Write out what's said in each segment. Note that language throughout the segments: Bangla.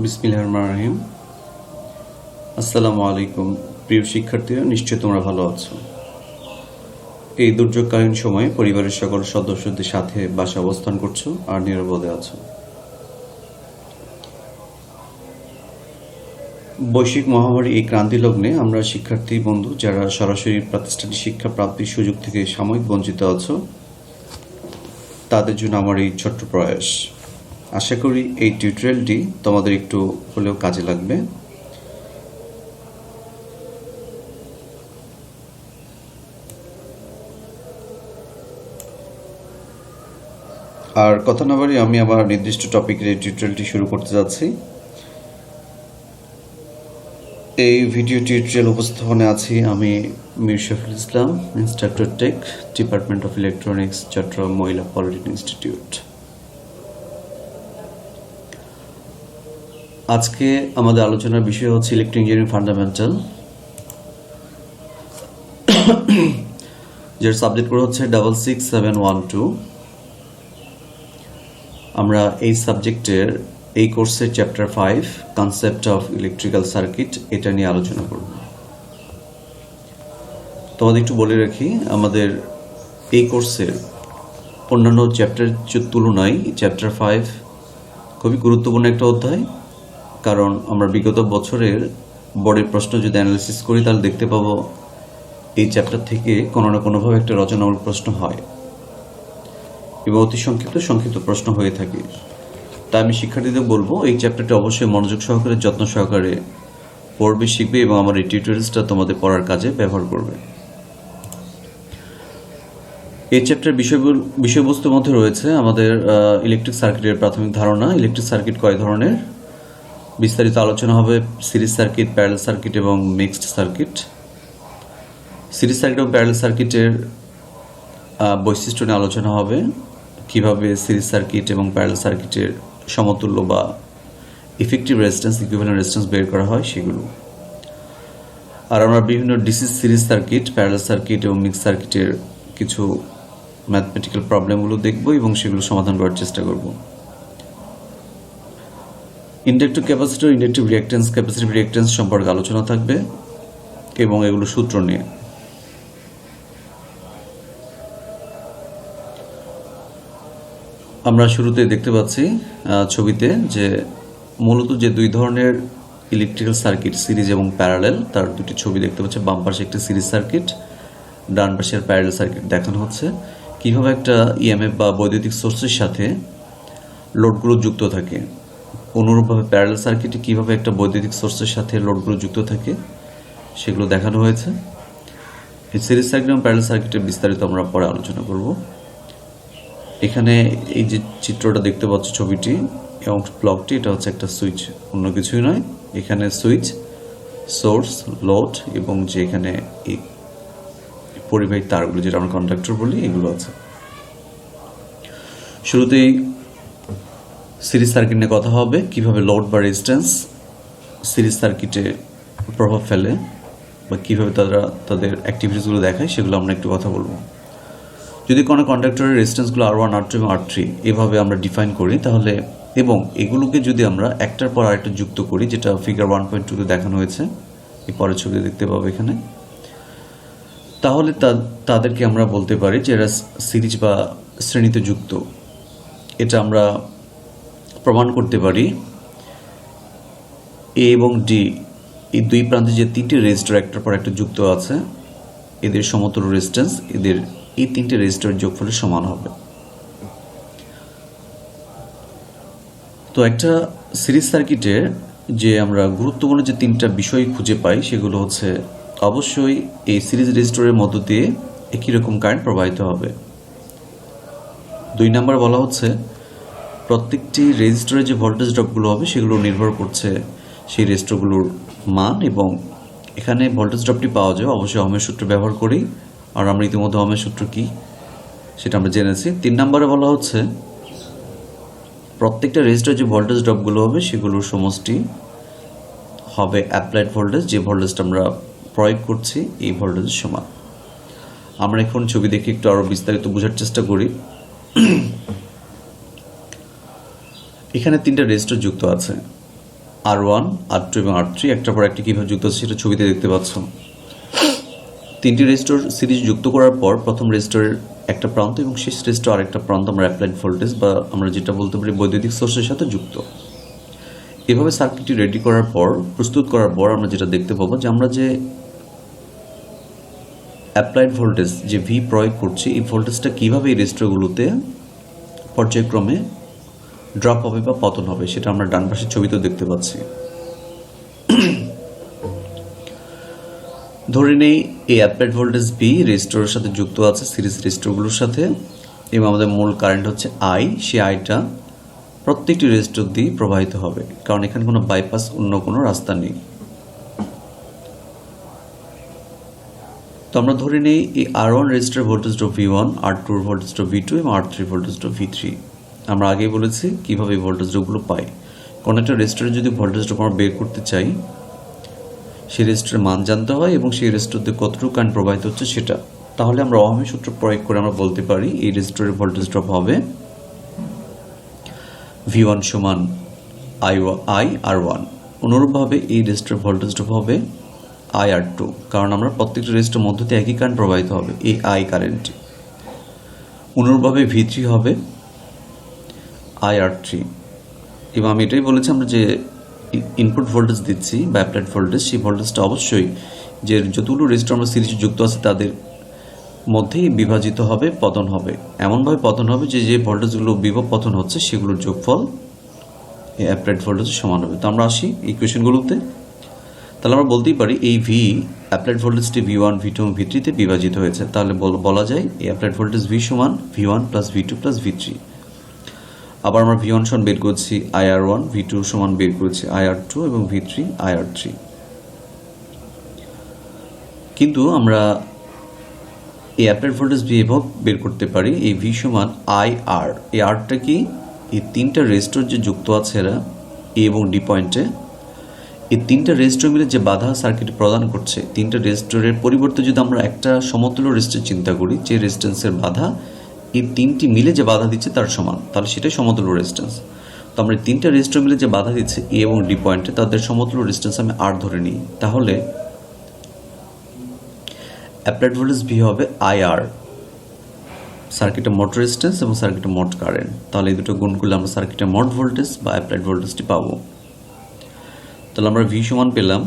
বিসমিল্লাহির রহমানির রহিম। আসসালামু আলাইকুম প্রিয় শিক্ষার্থীরা, নিশ্চয় তোমরা ভালো আছো। এই দুর্যোগকালীন সময়ে পরিবারের সকল সদস্যদের সাথে বাসা অবস্থান করছো আর নিরাপদে আছো। বৈশ্বিক মহামারী এই ক্রান্তি লগ্নে আমরা শিক্ষার্থী বন্ধু যারা সরাসরি প্রাতিষ্ঠানিক শিক্ষা প্রাপ্তির সুযোগ থেকে সাময়িক বঞ্চিত আছো, তাদের জন্য আমার এই ছোট্ট প্রয়াস। আশা করি এই টিউটোরিয়ালটি তোমাদের একটু হলেও কাজে লাগবে। আর কথা না বাড়িয়ে আমি আমার নির্দিষ্ট টপিকের এই টিউটোরিয়ালটি শুরু করতে যাচ্ছি। এই ভিডিও টিউটোরিয়াল উপস্থাপনে আছি আমি Mir Shafiul Islam, instructor tech, department of electronics, Chattogram Mahila polytechnic institute. আজকে আমাদের আলোচনার বিষয় হচ্ছে ইলেকট্রিক ইঞ্জিনিয়ারিং ফান্ডামেন্টাল, যার সাবজেক্ট করে হচ্ছে 66712। আমরা এই সাবজেক্টের এই কোর্সের chapter 5 concept of electrical circuit এটা নিয়ে আলোচনা করব। তোমাদের একটু বলে রাখি, আমাদের এই কোর্সের অন্যান্য চ্যাপ্টারের তুলনায় চ্যাপ্টার 5 খুবই গুরুত্বপূর্ণ একটা অধ্যায়। কারণ আমরা বিগত বছরের বোর্ডের প্রশ্ন যদি অ্যানালিসিস করি তাহলে দেখতে পাবো এই চ্যাপ্টার থেকে কোনো না কোনোভাবে একটা রচনামূলক প্রশ্ন হয় এবং অতি সংক্ষিপ্ত প্রশ্ন হয়ে থাকে। তাই আমি শিক্ষার্থীদের বলবো এই চ্যাপ্টারটি অবশ্যই মনোযোগ সহকারে, যত্ন সহকারে পড়বে, শিখবে এবং আমার এই টিউটোরিয়ালসটা তোমাদের পড়ার কাজে ব্যবহার করবে। এই চ্যাপ্টার বিষয়বস্তুর মধ্যে রয়েছে আমাদের ইলেকট্রিক সার্কিটের প্রাথমিক ধারণা, ইলেকট্রিক সার্কিট কয় ধরনের, বিস্তারিত আলোচনা হবে সিরিজ সার্কিট, প্যারালাল সার্কিট এবং মিক্সড সার্কিট। সিরিজ সার্কিট এবং প্যারালাল সার্কিটের বৈশিষ্ট্য নিয়ে আলোচনা হবে, কিভাবে সিরিজ সার্কিট এবং প্যারালাল সার্কিটের সমতুল্য বা ইফেক্টিভ রেজিস্ট্যান্স, ইকুইভ্যালেন্ট রেজিস্ট্যান্স বের করা হয় সেগুলো। আর আমরা বিভিন্ন DC series circuit, parallel circuit এবং মিক্সড সার্কিটের কিছু ম্যাথমেটিক্যাল প্রবলেমগুলো দেখব এবং সেগুলো সমাধান করার চেষ্টা করব। Inductive capacitor, inductive reactance, capacitive reactance সম্পর্কে আলোচনা থাকবে এবং এগুলো সূত্র নিয়ে। আমরা শুরুতে দেখতে পাচ্ছি ছবিতে যে মূলত যে দুই ধরনের ইলেকট্রিক্যাল সার্কিট, সিরিজ এবং প্যারালাল, তার দুটি ছবি দেখতে পাচ্ছি। বাম পাশে একটি সিরিজ সার্কিট, ডান পাশের প্যারালাল সার্কিট দেখানো হচ্ছে। কিভাবে একটা ইএমএফ বা বৈদ্যুতিক সোর্সের সাথে লোডগুলো যুক্ত থাকে, অনুরূপভাবে প্যারালাল সার্কিটে কিভাবে একটা বৈদ্যুতিক সোর্সের সাথে লোডগুলো যুক্ত থাকে সেগুলো দেখানো হয়েছে। এই সিরিজ সার্কিট এবং প্যারালাল সার্কিটের বিস্তারিত আমরা পরে আলোচনা করব। এখানে এই যে চিত্রটা দেখতে পাচ্ছ, ছবিটি এবং ব্লকটি, এটা হচ্ছে একটা সুইচ, অন্য কিছুই নয়। এখানে সুইচ, সোর্স, লোড এবং যে এখানে এই পরিবাহী তারগুলো, যেটা আমরা কন্ডাক্টর বলি, এগুলো আছে। শুরুতেই সিরিজ সার্কিট নিয়ে কথা হবে, কিভাবে লোড বা রেজিস্ট্যান্স সিরিজ সার্কিটে প্রভাব ফেলে বা কিভাবে তারা তাদের অ্যাক্টিভিটিসগুলো দেখায় সেগুলো আমরা একটু কথা বলবো। যদি কোনো কন্ডাক্টরের রেজিস্ট্যান্সগুলো R1, R2 এবং R3 এভাবে আমরা ডিফাইন করি তাহলে, এবং এগুলোকে যদি আমরা একটার পর আরেকটা যুক্ত করি, যেটা ফিগার 1.2-তে দেখানো হয়েছে, এই পরের ছবিতে দেখতে পাবো এখানে, তাহলে তাদেরকে আমরা বলতে পারি যে এরা সিরিজ বা শ্রেণীতে যুক্ত। এটা আমরা প্রমাণ করতে পারি এ এবং ডি, এই দুই প্রান্তে যে তিনটি রেজিস্টর একটার পর একটা যুক্ত আছে, এদের সমতুল্য রেজিস্ট্যান্স এদের এই তিনটে রেজিস্টরের যোগফলের সমান হবে। তো একটা সিরিজ সার্কিটে যে আমরা গুরুত্বপূর্ণ যে তিনটা বিষয় খুঁজে পাই সেগুলো হচ্ছে, অবশ্যই এই সিরিজ রেজিস্টরের মধ্য দিয়ে একই রকম কারেন্ট প্রবাহিত হবে। 2 নাম্বার বলা হচ্ছে প্রত্যেকটি রেজিস্টরের যে ভোল্টেজ ড্রপগুলো হবে সেগুলো নির্ভর করছে সেই রেজিস্টরগুলোর মান, এবং এখানে ভোল্টেজ ড্রপটি পাওয়া যায় অবশ্যই ওহমের সূত্র ব্যবহার করেই। আর আমরা ইতিমধ্যে ওহমের সূত্র কি সেটা আমরা জেনেছি। 3 নম্বরে বলা হচ্ছে প্রত্যেকটা রেজিস্টরে যে ভোল্টেজ ড্রপগুলো হবে সেগুলোর সমষ্টি হবে অ্যাপ্লাইড ভোল্টেজ, যে ভোল্টেজটা আমরা প্রয়োগ করছি এই ভোল্টেজের সমান। আমরা এখন ছবি দেখে একটু আরো বিস্তারিত বোঝার চেষ্টা করি। এখানে 3টা রেজিস্টর যুক্ত আছে। R1, R2 এবং R3 একটার পর একটা কীভাবে যুক্ত আছে সেটা ছবিতে দেখতে পাচ্ছ। তিনটি রেজিস্টর সিরিজ যুক্ত করার পর প্রথম রেজিস্টরের একটা প্রান্ত এবং শেষ রেজিস্টর আরেকটা প্রান্ত আমরা অ্যাপ্লাইড ভোল্টেজ বা আমরা যেটা বলতে পারি বৈদ্যুতিক সোর্সের সাথে যুক্ত। এভাবে সার্কিটটি রেডি করার পর প্রস্তুত করার পর আমরা যেটা দেখতে পাবো যে আমরা যে অ্যাপ্লাইড ভোল্টেজ যে ভি প্রয়োগ করছি এই ভোল্টেজটা কীভাবে এই রেজিস্টরগুলোতে পর্যায়ক্রমে ড্রপ হবে বা পতন হবে সেটা আমরা ডান পাশের ছবিতেও দেখতে পাচ্ছি। ধরে নেই এই অ্যাপ্লাইড ভোল্টেজ ভি রেজিস্টরের সাথে যুক্ত আছে সিরিজ রেজিস্টরগুলোর সাথে এবং আমাদের মূল কারেন্ট হচ্ছে আই। সেই আইটা প্রত্যেকটি রেজিস্টর দিয়ে প্রবাহিত হবে, কারণ এখানে কোনো বাইপাস অন্য কোনো রাস্তা নেই। তো আমরা ধরে নেই এই R1 register voltage drop V1, R2 voltage drop V2 এবং R3 ভোল্টেজ ড্রপ V3। আমরা আগেই বলেছি কীভাবে এই ভোল্টেজ ড্রপগুলো পাই। কোনো একটা রেজিস্টারে যদি ভোল্টেজ ড্রপ আমরা বের করতে চাই সেই রেজিস্টারের মান জানতে হয় এবং সেই রেজিস্টারতে কতটুকু কারেন্ট প্রবাহিত হচ্ছে সেটা। তাহলে আমরা ওহমের সূত্র প্রয়োগ করে আমরা বলতে পারি এই রেজিস্টারের ভোল্টেজ ড্রপ হবে V1 সমান IR1। অনুরূপভাবে এই রেজিস্টারের ভোল্টেজ ড্রপ হবে IR2, কারণ আমরা প্রত্যেকটা রেজিস্টারের মধ্য দিয়ে একই কারেন্ট প্রবাহিত হবে এই I কারেন্টটি। অনুরূপভাবে V3 হবে IR3 এবং আমি এটাই বলেছি আমরা যে ইনপুট ভোল্টেজ দিচ্ছি বা অ্যাপ্লাইড ভোল্টেজ সেই ভোল্টেজটা অবশ্যই যে যতগুলো রেজিস্টার আমরা সিরিজে যুক্ত আছে তাদের মধ্যেই বিভাজিত হবে, পতন হবে এমনভাবে পতন হবে যে যে ভোল্টেজগুলো বিভব পতন হচ্ছে সেগুলোর যোগফল এই অ্যাপ্লাইড ভোল্টেজের সমান হবে। তো আমরা আসি ইকুয়েশনগুলোতে। তাহলে আমরা বলতেই পারি এই ভি অ্যাপ্লাইড ভোল্টেজটি V1, V2 এবং V3-তে বিভাজিত হয়েছে। তাহলে বলা যায় এই অ্যাপ্লাইড ভোল্টেজ V সমান V1 plus V2 plus V3। আবার আমরা V1 সমান বের করছি IR1, V2 সমান বের করেছি IR2 এবং V3 IR3। কিন্তু আমরা এই অ্যাপ্লাইড ভোল্টেজ ভি এভাবে বের করতে পারি এই V সমান IR। এই আরটা কি এই তিনটা রেজিস্টর যে যুক্ত আছে এরা এ এবং ডি পয়েন্টে, এই তিনটা রেজিস্টর মিলে যে বাধা সার্কিট প্রদান করছে তিনটা রেজিস্টরের পরিবর্তে যদি আমরা একটা সমতুল্য রেজিস্টর চিন্তা করি যে রেজিস্ট্যান্সের বাধা এই তিনটি মিলে যে বাধা দিচ্ছে তার সমান, তাহলে সেটাই সমতুল্য রেজিস্ট্যান্স। তো আমরা এই তিনটা রেজিস্টর মিলে যে বাধা দিচ্ছে এ এবং ডি পয়েন্টে তাদের সমতুল্য রেজিস্ট্যান্স আমি আর ধরে নিই, তাহলে অ্যাপ্লাইড ভোল্টেজ ভি হবে IR, সার্কিটের মোট রেজিস্ট্যান্স এবং সার্কিটের মোট কারেন্ট। তাহলে এই দুটো গুণ করলে আমরা সার্কিটের মোট ভোল্টেজ বা অ্যাপ্লাইড ভোল্টেজটি পাবো। তাহলে আমরা ভি সমান পেলাম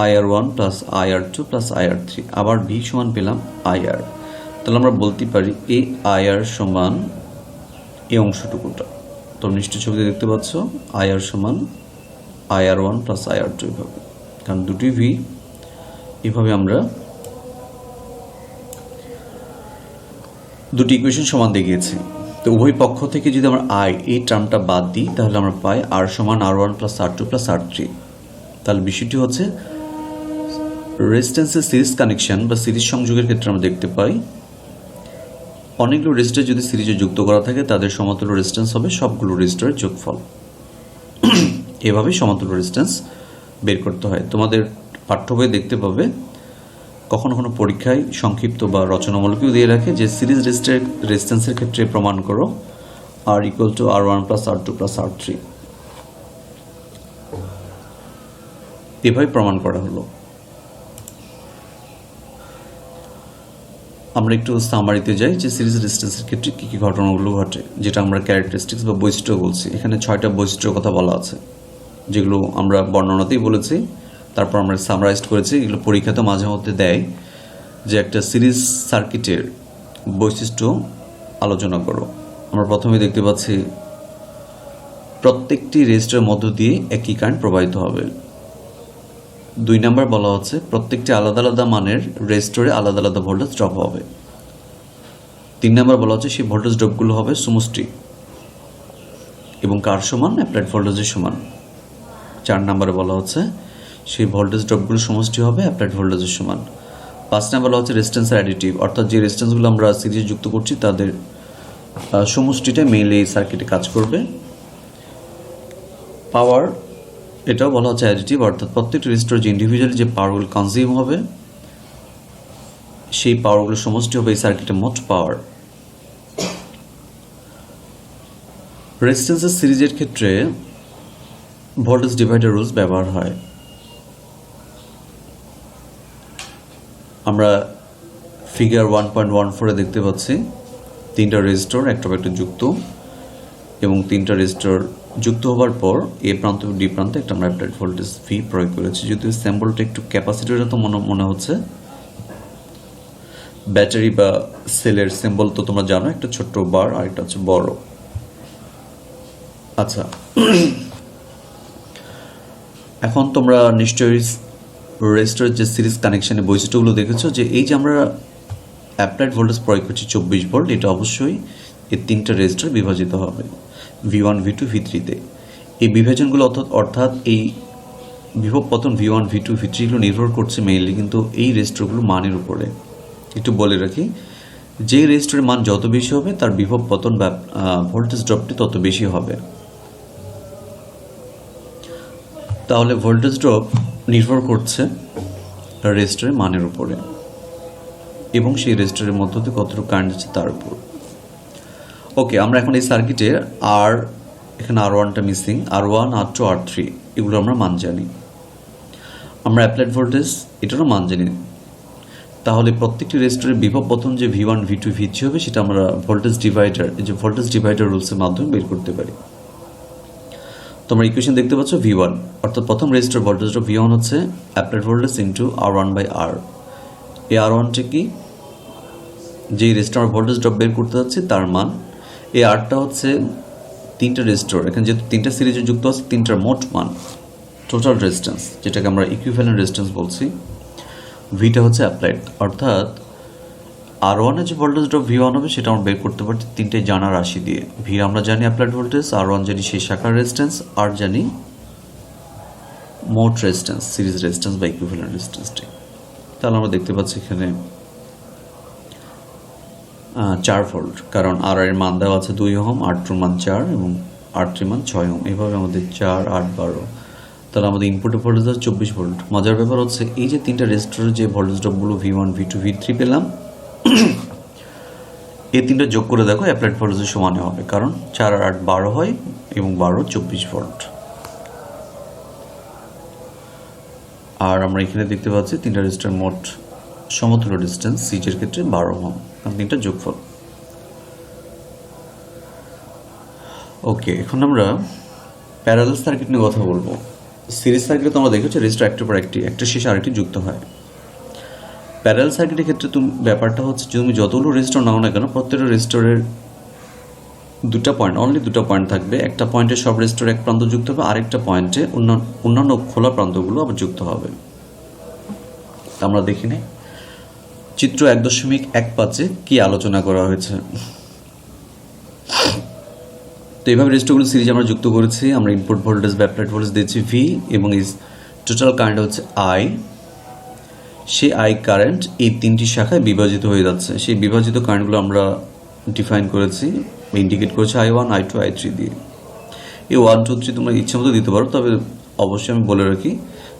IR1 plus IR2 plus IR3, আবার ভি সমান পেলাম IR। তাহলে আমরা বলতে পারি এই IR সমান এই অংশটুকুটা, তোমরা নিশ্চয় ছবিতে দেখতে পাচ্ছ IR সমান IR1 প্লাস IR2 এভাবে, কারণ দুটি ভি এভাবে আমরা দুটি ইকুয়েশন সমান দেখিয়েছি। তো উভয় পক্ষ থেকে যদি আমরা এই টার্মটা বাদ দিই তাহলে আমরা পাই R সমান R1 plus R2 plus R3। তাহলে বিষয়টি হচ্ছে রেজিস্ট্যান্সের সিরিজ কানেকশন বা সিরিজ সংযোগের ক্ষেত্রে আমরা দেখতে পাই অনেকগুলো রেজিস্টার যদি সিরিজে যুক্ত করা থাকে তাদের সমতুল্য রেজিস্ট্যান্স হবে সবগুলো রেজিস্টারের যোগফল। এভাবেই সমতুল্য রেজিস্ট্যান্স বের করতে হয়। তোমাদের পাঠ্য বইয়ে দেখতে পাবে কখনো কখনো পরীক্ষায় সংক্ষিপ্ত বা রচনামূলকও দিয়ে রাখে যে সিরিজ রেজিস্ট্যান্সের ক্ষেত্রে প্রমাণ করো R equal two R1 plus R2 plus R3, এভাবে প্রমাণ করা হলো। আমরা একটু সামারিতে যাই যে সিরিজ রেজিস্ট্যান্সের ক্ষেত্রে কী কী ঘটনাগুলো ঘটে, যেটা আমরা ক্যারেক্টারিস্টিক্স বা বৈশিষ্ট্য বলছি। এখানে 6টা বৈশিষ্ট্যের কথা বলা আছে যেগুলো আমরা বর্ণনাতেই বলেছি, তারপর আমরা সামারাইজড করেছি। এগুলো পরীক্ষাতে মাঝে মধ্যে দেয় যে একটা সিরিজ সার্কিটের বৈশিষ্ট্য আলোচনা করো। আমরা প্রথমে দেখতে পাচ্ছি প্রত্যেকটি রেজিস্টারের মধ্য দিয়ে একই কারেন্ট প্রবাহিত হবে। 2 নাম্বার বলা হচ্ছে প্রত্যেকটি আলাদা আলাদা মানের রেজিস্টরে আলাদা আলাদা ভোল্টেজ ড্রপ হবে। 3 নাম্বার বলা হচ্ছে সেই ভোল্টেজ ড্রপগুলো হবে সমষ্টি এবং কার সমান, অ্যাপ্লাইড ভোল্টেজের সমান। 4 নাম্বারে বলা হচ্ছে সেই ভোল্টেজ ড্রপগুলো সমষ্টি হবে অ্যাপ্লাইড ভোল্টেজের সমান। 5 নাম্বার বলা হচ্ছে রেজিস্ট্যান্সের অ্যাডিটিভ, অর্থাৎ যে রেজিস্ট্যান্সগুলো আমরা সিরিজে যুক্ত করছি তাদের সমষ্টিটা মেইনলি এই সার্কিটে কাজ করবে। পাওয়ার, এটাও বলা হচ্ছে অ্যাডিটিভ, অর্থাৎ প্রত্যেকটি রেজিস্টার যে ইন্ডিভিজুয়ালি যে পাওয়ারগুলো কনজিউম হবে সেই পাওয়ারগুলো সমষ্টি হবে এই সার্কিটের মোট পাওয়ার। রেজিস্ট্যান্সের সিরিজের ক্ষেত্রে ভোল্টেজ ডিভাইডার রুলস ব্যবহার হয়। আমরা ফিগার 1.14 দেখতে পাচ্ছি তিনটা রেজিস্টর একটা যুক্ত এবং তিনটা রেজিস্টর যুক্ত হওয়ার পর এ প্রান্ত ডি প্রান্তে একটা আমরা অ্যাপ্লাইড ভোল্টেজ ভি প্রয়োগ করেছি। যদিও স্যাম্পলটা একটু ক্যাপাসিটরের তো মনে হচ্ছে, ব্যাটারি বা সেলের সিম্বল তো তোমরা জানো, একটা ছোট্ট বার আর একটা হচ্ছে বড়। আচ্ছা, এখন তোমরা নিশ্চয়ই রেজিস্টরের যে সিরিজ কানেকশনের বৈশিষ্ট্যগুলো দেখেছো, যে এই যে আমরা অ্যাপ্লাইড ভোল্টেজ প্রয়োগ করছি 24 ভোল্ট, এটা অবশ্যই এই তিনটা রেজিস্টর বিভাজিত হবে V1 V2 V3-তে। এই বিভাজনগুলো অর্থাৎ এই বিভব পতন V1 V2 V3 গুলো নির্ভর করছে মেইনলি কিন্তু এই রেজিস্টরগুলো মানের উপরে। একটু বলে রাখি, যে রেজিস্টরের মান যত বেশি হবে তার বিভব পতন বা ভোল্টেজ ড্রপটি তত বেশি হবে। তাহলে ভোল্টেজ ড্রপ নির্ভর করছে রেজিস্টরের মানের উপরে এবং সেই রেজিস্টরের মধ্য দিয়ে কতটুকু কারেন্ট আছে তার উপর। ওকে, আমরা এখন এই সার্কিটে এখানে R1টা মিসিং, R1 R2 R3 এগুলো আমরা মান জানি। আমরা অ্যাপ্লাইড ভোল্টেজ এটারও মান জানি। তাহলে প্রত্যেকটি রেজিস্টরের বিভব পতন যে V1 V2 V3 হবে সেটা আমরা ভোল্টেজ ডিভাইডার রুলসের মাধ্যমে বের করতে পারি। তোমরা ইকুয়েশন দেখতে পাচ্ছ V1, অর্থাৎ প্রথম রেজিস্টর ভোল্টেজ ড্রপ V1 হচ্ছে অ্যাপ্লাইড ভোল্টেজ ইনটু R1/R। এই R1টা কি, যে রেজিস্টর আমরা ভোল্টেজ ড্রপ বের করতে যাচ্ছি তার মান। এই Rটা হচ্ছে তিনটা রেজিস্টর, এখানে যেহেতু তিনটা সিরিজে যুক্ত আছে তিনটার মোট মান, টোটাল রেজিস্ট্যান্স, যেটাকে আমরা ইকুইভ্যালেন্ট রেজিস্ট্যান্স বলছি। ভিটা হচ্ছে অ্যাপ্লাইড, অর্থাৎ R1 যে ভোল্টেজ ড্রপ V1 হবে সেটা আমরা বের করতে পারি তিনটে জানা রাশি দিয়ে। ভি আমরা জানি অ্যাপ্লাইড ভোল্টেজ, R1 জানি সেই শাখার রেজিস্ট্যান্স, আর জানি মোট রেজিস্ট্যান্স, সিরিজ রেজিস্ট্যান্স বা ইকুইভ্যালেন্ট রেজিস্ট্যান্সটি। তাহলে আমরা দেখতে পাচ্ছি এখানে 4 ভোল্ট, কারণ আর এর মান দেওয়া আছে 2 ওহম, R2 মান 4 এবং R3 মান 6 ওহম। এইভাবে আমাদের 4 8 12, তাহলে আমাদের ইনপুটের ভোল্টেজ আছে 24 ভোল্ট। মজার ব্যাপার হচ্ছে এই যে তিনটা রেজিস্টরের যে ভোল্টেজ ড্রপগুলো V1 V2 V3 পেলাম, এই তিনটা যোগ করে দেখো অ্যাপ্লাইড ভোল্টেজের সমানে হবে, কারণ 4 আর 8 12 হয় এবং 12 24 ভোল্ট। আর আমরা এখানে দেখতে পাচ্ছি তিনটা রেজিস্টরের মোট সমতুল্য ডিস্টেন্স সিজের ক্ষেত্রে 12 ওহম, কারণ তিনটা যোগফল। ওকে, এখন আমরা প্যারালাল সার্কিট নিয়ে কথা বলবো। সিরিজ সার্কিটে তোমরা দেখেছো রেজিস্টার একটার পর একটা শেষে আরেকটি যুক্ত হয়। প্যারালাল সার্কিটের ক্ষেত্রে ব্যাপারটা হচ্ছে তুমি যতগুলো রেজিস্টার নাও না কেন, প্রত্যেকটা রেজিস্টারের অনলি দুটো পয়েন্ট থাকবে। একটা পয়েন্টে সব রেজিস্টার এক প্রান্ত যুক্ত হবে, আরেকটা পয়েন্টে অন্যান্য খোলা প্রান্তগুলো আবার যুক্ত হবে। আমরা দেখি না চিত্র 1.15 কি আলোচনা করা হয়েছে। তো এইভাবে রেজিস্টারগুলো সিরিজ আমরা যুক্ত করেছি। আমরা ইনপুট ভোল্টেজ বা অ্যাপ্লাইড ভোল্টেজ দিয়েছি V এবং এই টোটাল কারেন্ট হচ্ছে I। সেই I কারেন্ট এই তিনটি শাখায় বিভাজিত হয়ে যাচ্ছে। সেই বিভাজিত কারেন্টগুলো আমরা ডিফাইন করেছি, ইন্ডিকেট করেছি I1 I2 I3 দিয়ে। এই 1 2 3 তোমরা ইচ্ছে মতো দিতে পারো, তবে অবশ্যই আমি বলে রাখি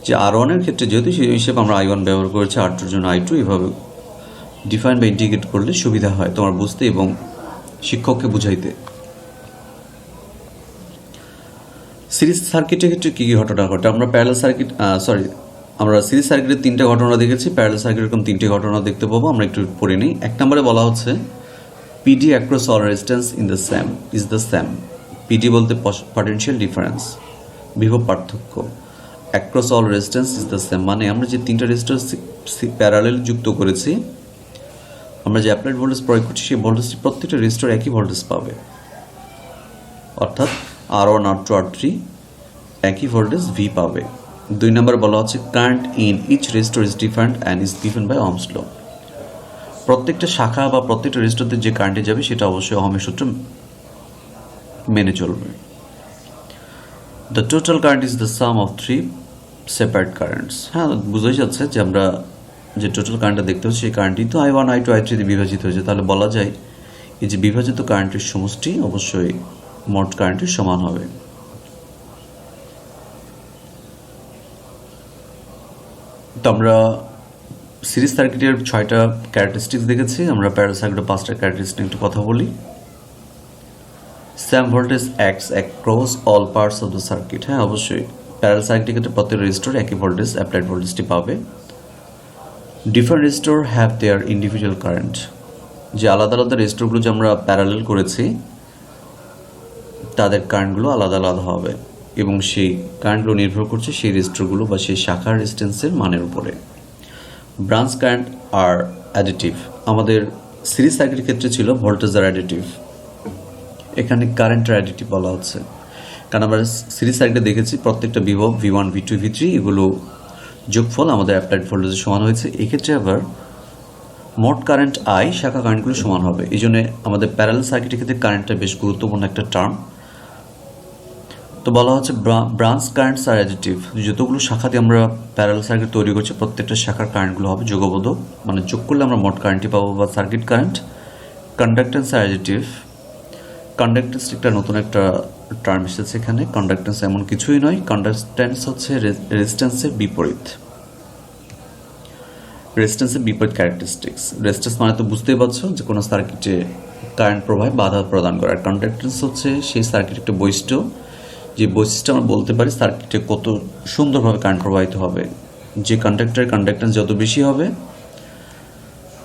যে R1 এর ক্ষেত্রে যেহেতু সেই হিসেবে আমরা I1 ব্যবহার করেছি, R2 এর জন্য I2, এভাবে ডিফাইন বা ইন্ডিকেট করলে সুবিধা হয় তোমার বুঝতে এবং শিক্ষককে বুঝাইতে। সিরিজ সার্কিটের ক্ষেত্রে কী কী ঘটনা ঘটে? আমরা প্যারালাল সার্কিট আমরা সিরিজ সার্কিটের 3টে ঘটনা দেখেছি, প্যারালাল সার্কিট এরকম 3টে ঘটনা দেখতে পাবো। আমরা একটু পড়ে নিই। 1 নম্বরে বলা হচ্ছে PD across all resistance is the same. PD বলতে পটেনশিয়াল ডিফারেন্স, বিভব পার্থক্য। Across all resistance is the same, মানে আমরা যে তিনটা রেজিস্টর প্যারালেল যুক্ত করেছি, আমরা যে অ্যাপ্লাইড ভোল্টেজ প্রয়োগ করছি সেই ভোল্টেজটি প্রত্যেকটা রেজিস্টর একই ভোল্টেজ পাবে, অর্থাৎ R1 R2 R3 একই ভোল্টেজ V পাবে। 2 নম্বর বলা হচ্ছে current in each resistor is different and is given by Ohm's law. প্রত্যেকটা শাখা বা প্রত্যেকটা রেজিস্টরতে যে কারেন্টে যাবে সেটা অবশ্যই ওহমের সূত্র মেনে চলবে। The total current is the some of 3 separate currents. হ্যাঁ, বোঝাই যাচ্ছে যে আমরা যে টোটাল কারেন্টটা দেখতে হচ্ছে সেই কারেন্টই তো I1 I2 I3 দিয়ে বিভাজিত হয়েছে। তাহলে বলা যায় এই যে বিভাজিত কারেন্টের সমষ্টি অবশ্যই মোট কারেন্টের সমান হবে। তো আমরা সিরিজ সার্কিটের 6টা ক্যারেক্টারিস্টিক্স দেখেছি, আমরা প্যারালাল সার্কিটের 5টা ক্যারেক্টারিস্টিক একটু কথা বলি। Same voltage acts across all parts of the circuit. হ্যাঁ, অবশ্যই প্যারালাল সার্কিটের ক্ষেত্রে প্রত্যেক রেজিস্টর একই ভোল্টেজ অ্যাপ্লাইড ভোল্টেজটি পাবে। Different resistor have their individual current. যে আলাদা আলাদা রেজিস্টরগুলো যে আমরা প্যারালাল করেছি তাদের কারেন্টগুলো আলাদা আলাদা হবে এবং সেই কারেন্টগুলো নির্ভর করছে সেই রেজিস্টরগুলো বা সেই শাখার রেজিস্ট্যান্সের মানের উপরে। ব্রাঞ্চ কারেন্ট আর অ্যাডিটিভ। আমাদের সিরিজ সার্কিটের ক্ষেত্রে ছিল ভোল্টেজ আর অ্যাডিটিভ, এখানে কারেন্ট আর অ্যাডিটিভ বলা হচ্ছে। কারণ আমরা সিরিজ সার্কিটে দেখেছি প্রত্যেকটা বিভব V1 V2 V3 এগুলো যোগফল আমাদের অ্যাপ্লাইড ভোল্টেজের সমান হয়েছে। এক্ষেত্রে আবার মোট কারেন্ট I শাখা কারেন্টগুলো সমান হবে। এই জন্য আমাদের প্যারালাল সার্কিটের ক্ষেত্রে কারেন্টটা বেশ গুরুত্বপূর্ণ একটা টার্ম। তো বলা হচ্ছে ব্রাঞ্চ কারেন্টস আর অ্যাডিটিভ। যতগুলো শাখা দিয়ে আমরা প্যারালাল সার্কিট তৈরি করছি প্রত্যেকটা শাখার কারেন্টগুলো হবে যোগবোধক, মানে যোগ করলে আমরা মোট কারেন্টই পাবো বা সার্কিট কারেন্ট। কন্ডাক্টেন্স আর অ্যাডিটিভ। কন্ডাক্টেন্স একটা নতুন একটা টার্ম এসেছে এখানে। কন্ডাক্টেন্স এমন কিছুই নয়, কন্ডাক্টেন্স হচ্ছে রেজিস্ট্যান্সের বিপরীত। রেজিস্ট্যান্সের বিপরীত ক্যারেক্টারিস্টিক্স। রেজিস্ট্যান্স মানে তো বুঝতেই পারছো যে কোনো সার্কিটে কারেন্ট প্রবাহে বাধা প্রদান করা। আর কন্ডাক্টেন্স হচ্ছে সেই সার্কিট একটা বৈশিষ্ট্য, যে বৈশিষ্ট্য আমরা বলতে পারি সার্কিটে কত সুন্দরভাবে কারেন্ট প্রবাহিত হবে। যে কন্ডাক্টরের কন্ডাক্টেন্স যত বেশি হবে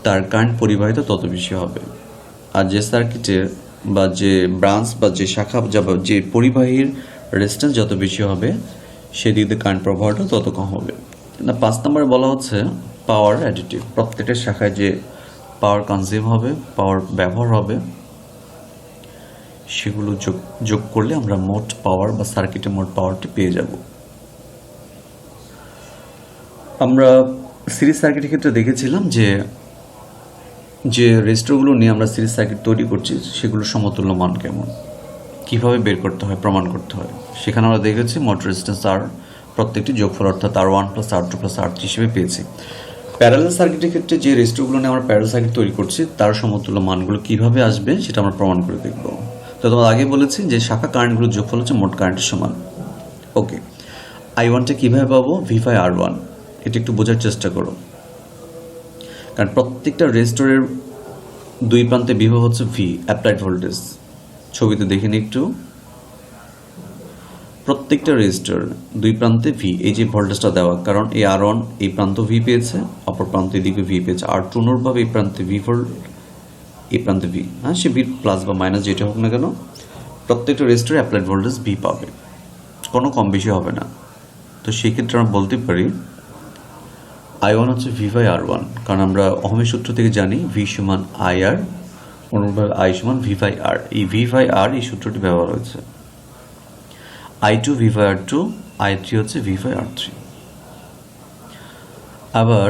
তার কারেন্ট পরিবাহিত তত বেশি হবে। আর যে সার্কিটের বা যে ব্রাঞ্চ বা যে শাখা যে পরিবাহীর রেজিস্ট্যান্স যত বেশি হবে সেদিক দিয়ে কারেন্ট প্রবাহটা তত কম হবে। না, 5 নম্বরে বলা হচ্ছে পাওয়ার অ্যাডিটিভ। প্রত্যেকটা শাখায় যে পাওয়ার কনজিউম হবে, পাওয়ার ব্যবহার হবে, সেগুলো যোগ করলে আমরা মোট পাওয়ার বা সার্কিটের মোট পাওয়ারটি পেয়ে যাব। আমরা সিরিজ সার্কিটের ক্ষেত্রে দেখেছিলাম যে রেজিস্টরগুলো নিয়ে আমরা সিরিজ সার্কিট তৈরি করছি সেগুলো সমতুল্য মান কেমন, কিভাবে বের করতে হয়, প্রমাণ করতে হয়। সেখানে আমরা দেখেছি মোট রেজিস্ট্যান্স আর প্রত্যেকটি যোগফল অর্থাৎ R1 + R2 + R3 হিসেবে পেয়েছি। প্যারালাল সার্কিটের ক্ষেত্রে যে রেজিস্টরগুলো নিয়ে আমরা প্যারালাল সার্কিট তৈরি করছি তার সমতুল্য মানগুলো কিভাবে আসবে সেটা আমরা প্রমাণ করে দেখব। তো তোমার আগে বলেছি যে শাখা কারেন্টগুলোর যোগফল হচ্ছে মোট কারেন্টের সমান। ওকে, I1টা কীভাবে পাবো? V/R1। এটা একটু বোঝার চেষ্টা করো, কারণ প্রত্যেকটা রেজিস্টরের দুই প্রান্তে বিভব হচ্ছে V, অ্যাপ্লাইড ভোল্টেজ। ছবিতে দেখে নিই একটু। প্রত্যেকটা রেজিস্টর দুই প্রান্তে V, এই যে ভোল্টেজটা দেওয়া, কারণ এই R1 এই প্রান্ত V পেয়েছে, অপর প্রান্তে এদিকে V পেয়েছে। R2 অনুরূপভাবে এই প্রান্তে V ভোল্ট, এই প্রান্তে V, হ্যাঁ, সে V প্লাস বা মাইনাস যেটা হোক না কেন প্রত্যেকটা রেজিস্টরে অ্যাপ্লাইড ভোল্টেজ V পাবে, কোনো কম বেশি হবে না। তো সেই ক্ষেত্রে আমরা বলতে পারি I1 হচ্ছে V/R1, কারণ আমরা ওহমের সূত্র থেকে জানি V সমান IR, অনুরূপভাবে I সমান V/R। এই V/R এই সূত্রটি ব্যবহার হয়েছে। I2 V/R2, I3 হচ্ছে V/R3। আবার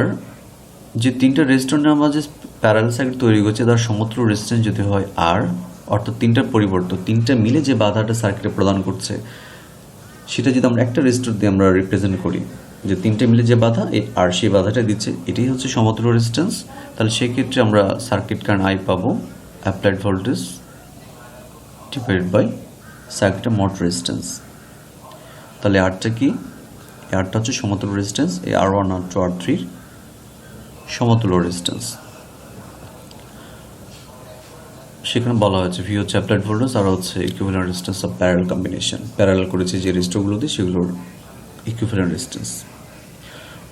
যে তিনটা রেজিস্টর নিয়ে আমরা যে প্যারালাল সার্কিট তৈরি করছি তার সমতুল্য রেজিস্ট্যান্স যদি হয় R, অর্থাৎ তিনটার পরিবর্তন, তিনটা মিলে যে বাধাটা সার্কিটে প্রদান করছে সেটা যদি আমরা একটা রেজিস্টর দিয়ে আমরা রিপ্রেজেন্ট করি, যে তিনটে মিলে যে বাধা এই আর সেই বাধাটা দিচ্ছে, এটাই হচ্ছে সমতুল্য রেজিস্ট্যান্স। তাহলে সেই ক্ষেত্রে আমরা সার্কিট কারেন্ট I পাবো অ্যাপ্লাইড ভোল্টেজ ডিভাইডেড বাই সার্কিটের মোট রেজিস্ট্যান্স। তাহলে আরটা কি? আরটা হচ্ছে সমতুল্য রেজিস্ট্যান্স, এই R1 R2 R3 সমতুল্য রেজিস্ট্যান্স। সেখানে বলা হয়েছে V হচ্ছে অ্যাপ্লাইড ভোল্টেজ আর হচ্ছে equivalent resistance of parallel combination. Parallel করেছে যে রেজিস্টরগুলো দিয়ে সেগুলোর ইকুইভ্যালেন্ট রেজিস্ট্যান্স।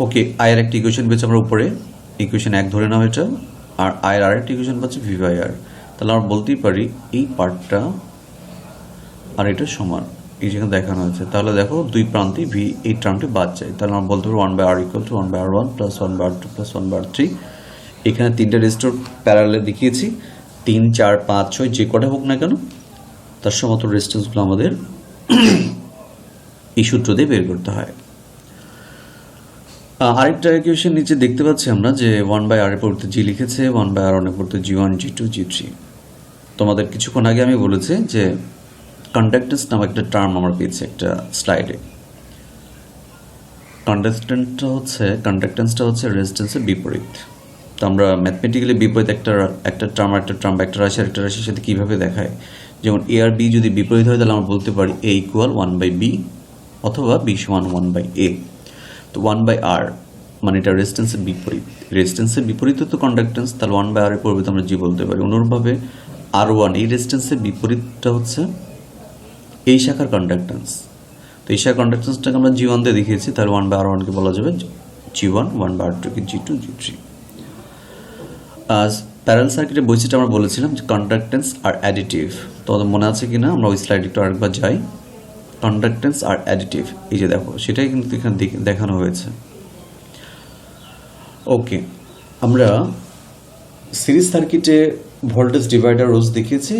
ওকে, I এর একটা ইকুয়েশন পেয়েছি আমরা উপরে, ইকুয়েশন 1 ধরে নাও এটা, আর I এর আরেকটা ইকুয়েশন পাচ্ছি V/R। তাহলে আমরা বলতেই পারি এই পার্টটা আর এটা সমান, এই যেখানে দেখানো হয়েছে। তাহলে দেখো দুই প্রান্তে V এই টার্মটি বাদ যায়, তাহলে আমরা বলতে পারি 1/R = 1/R1 + 1/R2 + 1/R3। এখানে তিনটা রেজিস্টর প্যারালালে দেখিয়েছি, 3 4 5 6 যে কটা হোক না কেন তার সমতুল্য রেজিস্ট্যান্সগুলো আমাদের এই সূত্র দিয়ে বের করতে হয়। আরেকটা ইকুয়েশন নিচে দেখতে পাচ্ছি আমরা যে 1/R এর পরিবর্তে G লিখেছে, 1/R1 এর পরিবর্তে G1 G2 G3। তোমাদের কিছুক্ষণ আগে আমি বলেছি যে কন্ডাক্টেন্স নামে একটা টার্ম আমরা পেয়েছি একটা স্লাইডে। কন্ডাক্টেন্সটা হচ্ছে রেজিস্ট্যান্সের বিপরীত। তো আমরা ম্যাথমেটিক্যালি বিপরীত একটা টার্ম একটা রাশি আরেকটা রাশির সাথে কীভাবে দেখায়, যেমন A আর B যদি বিপরীত হয় তাহলে আমরা বলতে পারি A = 1/B অথবা B = 1/A। তো 1/R মানে এটা রেজিস্ট্যান্সের বিপরীত, রেজিস্ট্যান্সের বিপরীত তো কন্ডাক্টেন্স, তাহলে 1/R এর পরিবর্তে আমরা G বলতে পারি। অনুরূপভাবে R1 এই রেজিস্ট্যান্সের বিপরীতটা হচ্ছে এই শাখার কন্ডাক্টেন্স। তো এই শাখার কন্ডাক্টেন্সটাকে আমরা G1 দিয়ে দেখিয়েছি, তাহলে 1/R1 কে বলা যাবে G1, 1/R2 কে G2, G3। আজ প্যারালাল সার্কিটের বৈশিষ্ট্য আমরা বলেছিলাম যে কন্ডাক্টেন্স আর অ্যাডিটিভ। তোমাদের মনে আছে কি না? আমরা ওই স্লাইডে একটু আরেকবার যাই। কন্ডাক্টেন্স আর অ্যাডিটিভ, এই যে দেখো, সেটাই কিন্তু এখানে দেখানো হয়েছে। ওকে, আমরা সিরিজ সার্কিটে ভোল্টেজ ডিভাইডার রুলস দেখিয়েছি,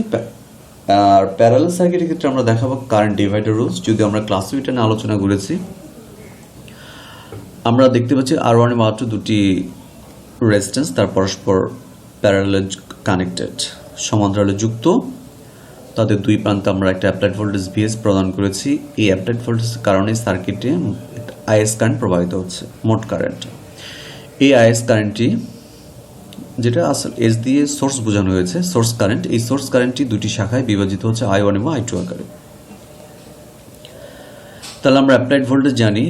আর প্যারালাল সার্কিটের ক্ষেত্রে আমরা দেখাবো কারেন্ট ডিভাইডার রুলস। যদি আমরা ক্লাস 8 নিয়ে আলোচনা করেছি, আমরা দেখতে পাচ্ছি R1 এবং R2 দুটি রেজিস্ট্যান্স, তার পরস্পর প্যারালাল কানেক্টেড, সমান্তরালে যুক্ত। তাদের দুই প্রান্তে আমরা একটা অ্যাপ্লাইড ভোল্টেজ VS প্রদান করেছি। এই অ্যাপ্লাইড ভোল্টেজের কারণে সার্কিটে IS কারেন্ট প্রবাহিত হচ্ছে, মোট কারেন্ট। এই IS কারেন্টটি, যেটা আসলে S দিয়ে সোর্স বোঝানো হয়েছে, সোর্স কারেন্ট, এই সোর্স কারেন্টটি দুটি শাখায় বিভাজিত হচ্ছে I1 এবং I2 আকারে। তাহলে আমরা অ্যাপ্লাইড ভোল্টেজ জানি,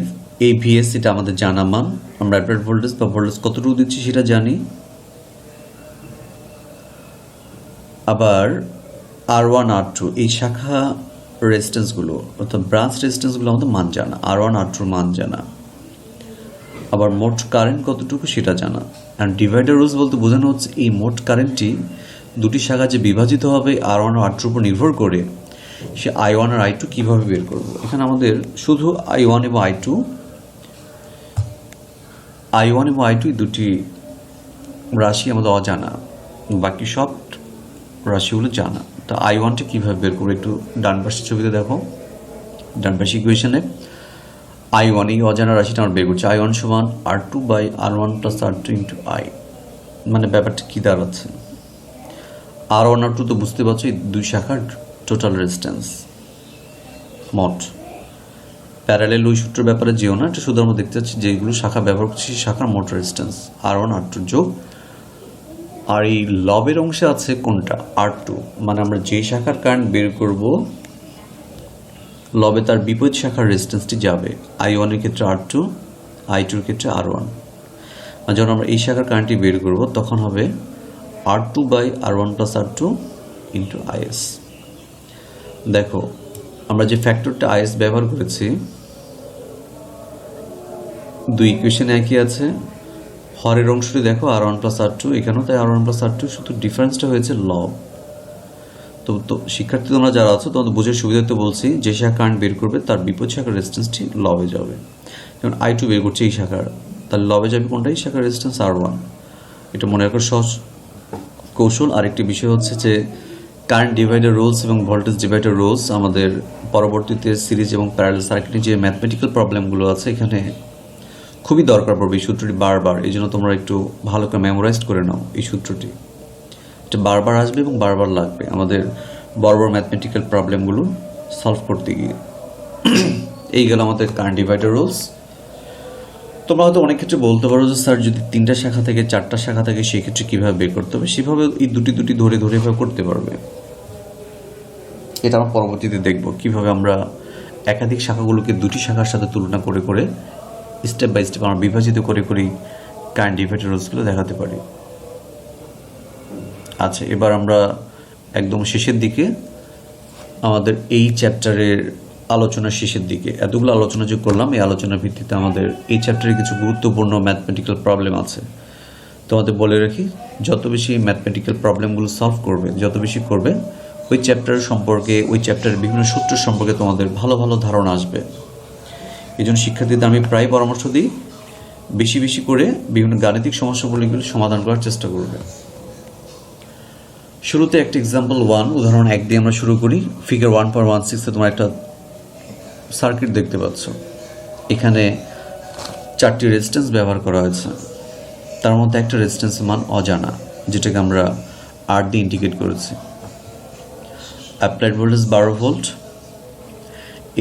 এই VS এটা আমাদের জানা মান। আমরা অ্যাপ্লাইড ভোল্টেজ বা ভোল্টেজ কতটুকু দিচ্ছি সেটা জানি। আবার R1 R2 এই শাখা রেজিস্ট্যান্সগুলো, অর্থাৎ ব্রাঞ্চ রেজিস্ট্যান্সগুলো আমাদের মান জানা, R1 R2 মান জানা। আবার মোট কারেন্ট কতটুকু সেটা জানা। অ্যান্ড ডিভাইডার রুলস বলতে বোঝানো হচ্ছে এই মোট কারেন্টটি দুটি শাখা যে বিভাজিত হবে R1 ও R2 উপর নির্ভর করে, সে I1 আর I2 কীভাবে বের করব। এখানে আমাদের শুধু I1 এবং I2 দুটি রাশি আমাদের অজানা, বাকি সব রাশিগুলো জানা। তো I1টা কীভাবে বের করবো, একটু ডান পাশের ছবিতে দেখো। ডান পাশে ইকুয়েশনে I1, এই অজানা রাশিটা আমরা বের করছি। I1 সমান R2/R1 + R2 × I। মানে ব্যাপারটা কী দাঁড়াচ্ছে, R1 R2 তো বুঝতে পারছো, এই দুই শাখার টোটাল রেজিস্ট্যান্স মোট। প্যারালেল ওই সূত্রের ব্যাপারে যেও না, এটা শুধু আমরা দেখতে পাচ্ছি যেগুলো শাখা ব্যবহার করছি শাখার মোট রেজিস্ট্যান্স R1 R2 যোগ। আর এই লবের অংশে আছে কোনটা, R2, মানে আমরা যেই শাখার কারেন্ট বের করব লবে তার বিপরীত শাখার রেজিস্ট্যান্সটি যাবে। I1 এর ক্ষেত্রে R2, I2 এর ক্ষেত্রে R1। আর যখন আমরা এই শাখার কারেন্টটি বের করব তখন হবে R2/R1 + R2 × IS। দেখো, আমরা যে ফ্যাক্টরটা IS ব্যবহার করেছি, দুই ইকুয়েশনে একই আছে। হরের অংশটি দেখো R1 + R2, এখানেও তাই R1 + R2, শুধু ডিফারেন্সটা হয়েছে লব। তো শিক্ষার্থী তোমরা যারা আছো তোমাদের বুঝে সুবিধাতে বলছি, যে শাখা কারেন্ট বের করবে তার বিপরীত শাখার রেজিস্ট্যান্সটি লবে যাবে। যেমন I2 বের করছে এই শাখার, তার লবে যাবে কোনটা, এই শাখার রেজিস্ট্যান্স R1। এটা মনে রাখার সহজ কৌশল। আরেকটি বিষয় হচ্ছে যে কারেন্ট ডিভাইডার রুলস এবং ভোল্টেজ ডিভাইডার রুলস আমাদের পরবর্তীতে সিরিজ এবং প্যারালাল সার্কিটের যে ম্যাথমেটিক্যাল প্রবলেমগুলো আছে এখানে খুবই দরকার পড়বে এই সূত্রটি বারবার। এই জন্য তোমরা একটু ভালো করে মেমোরাইজ করে নাও এই সূত্রটি, এটা বারবার আসবে এবং বারবার লাগবে আমাদের বড় বড় ম্যাথমেটিক্যাল প্রবলেমগুলো সলভ করতে গিয়ে। এই গেল আমাদের কারেন্ট ডিভাইডার রুলস। তোমরা হয়তো অনেক ক্ষেত্রে বলতে পারো যে স্যার যদি 3টা শাখা থেকে 4টা শাখা থাকে সেই ক্ষেত্রে কীভাবে বের করতে হবে, সেভাবে এই দুটি ধরে এভাবে করতে পারবে। এটা আমরা পরবর্তীতে দেখব কিভাবে আমরা একাধিক শাখাগুলোকে দুটি শাখার সাথে তুলনা করে স্টেপ বাই স্টেপ আমরা বিভাজিত করে কারেন্ট ডিভাইডার রুলসগুলো দেখাতে পারি। আচ্ছা, এবার আমরা একদম শেষের দিকে, আমাদের এই চ্যাপ্টারের আলোচনার শেষের দিকে এতগুলো আলোচনা যে করলাম, এই আলোচনার ভিত্তিতে আমাদের এই চ্যাপ্টারে কিছু গুরুত্বপূর্ণ ম্যাথমেটিক্যাল প্রবলেম আছে। তোমাদের বলে রাখি, যত বেশি ম্যাথমেটিক্যাল প্রবলেমগুলো সলভ করবে, যত বেশি করবে, ওই চ্যাপ্টার সম্পর্কে, ওই চ্যাপ্টারের বিভিন্ন সূত্র সম্পর্কে তোমাদের ভালো ধারণা আসবে। এই জন্য শিক্ষার্থীদের আমি প্রায় পরামর্শ দিই, বেশি করে বিভিন্ন গাণিতিক সমস্যাগুলিগুলি সমাধান করার চেষ্টা করবে। শুরুতে একটা এক্সাম্পল 1, উদাহরণ 1 দিয়ে আমরা শুরু করি। ফিগার 1.16 তোমরা একটা সার্কিট দেখতে পাচ্ছ। এখানে 4টি রেজিস্ট্যান্স ব্যবহার করা হয়েছে, তার মধ্যে একটা রেজিস্ট্যান্সের মান অজানা, যেটাকে আমরা R দিয়ে ইন্ডিকেট করেছি। Applied voltage 12 volt.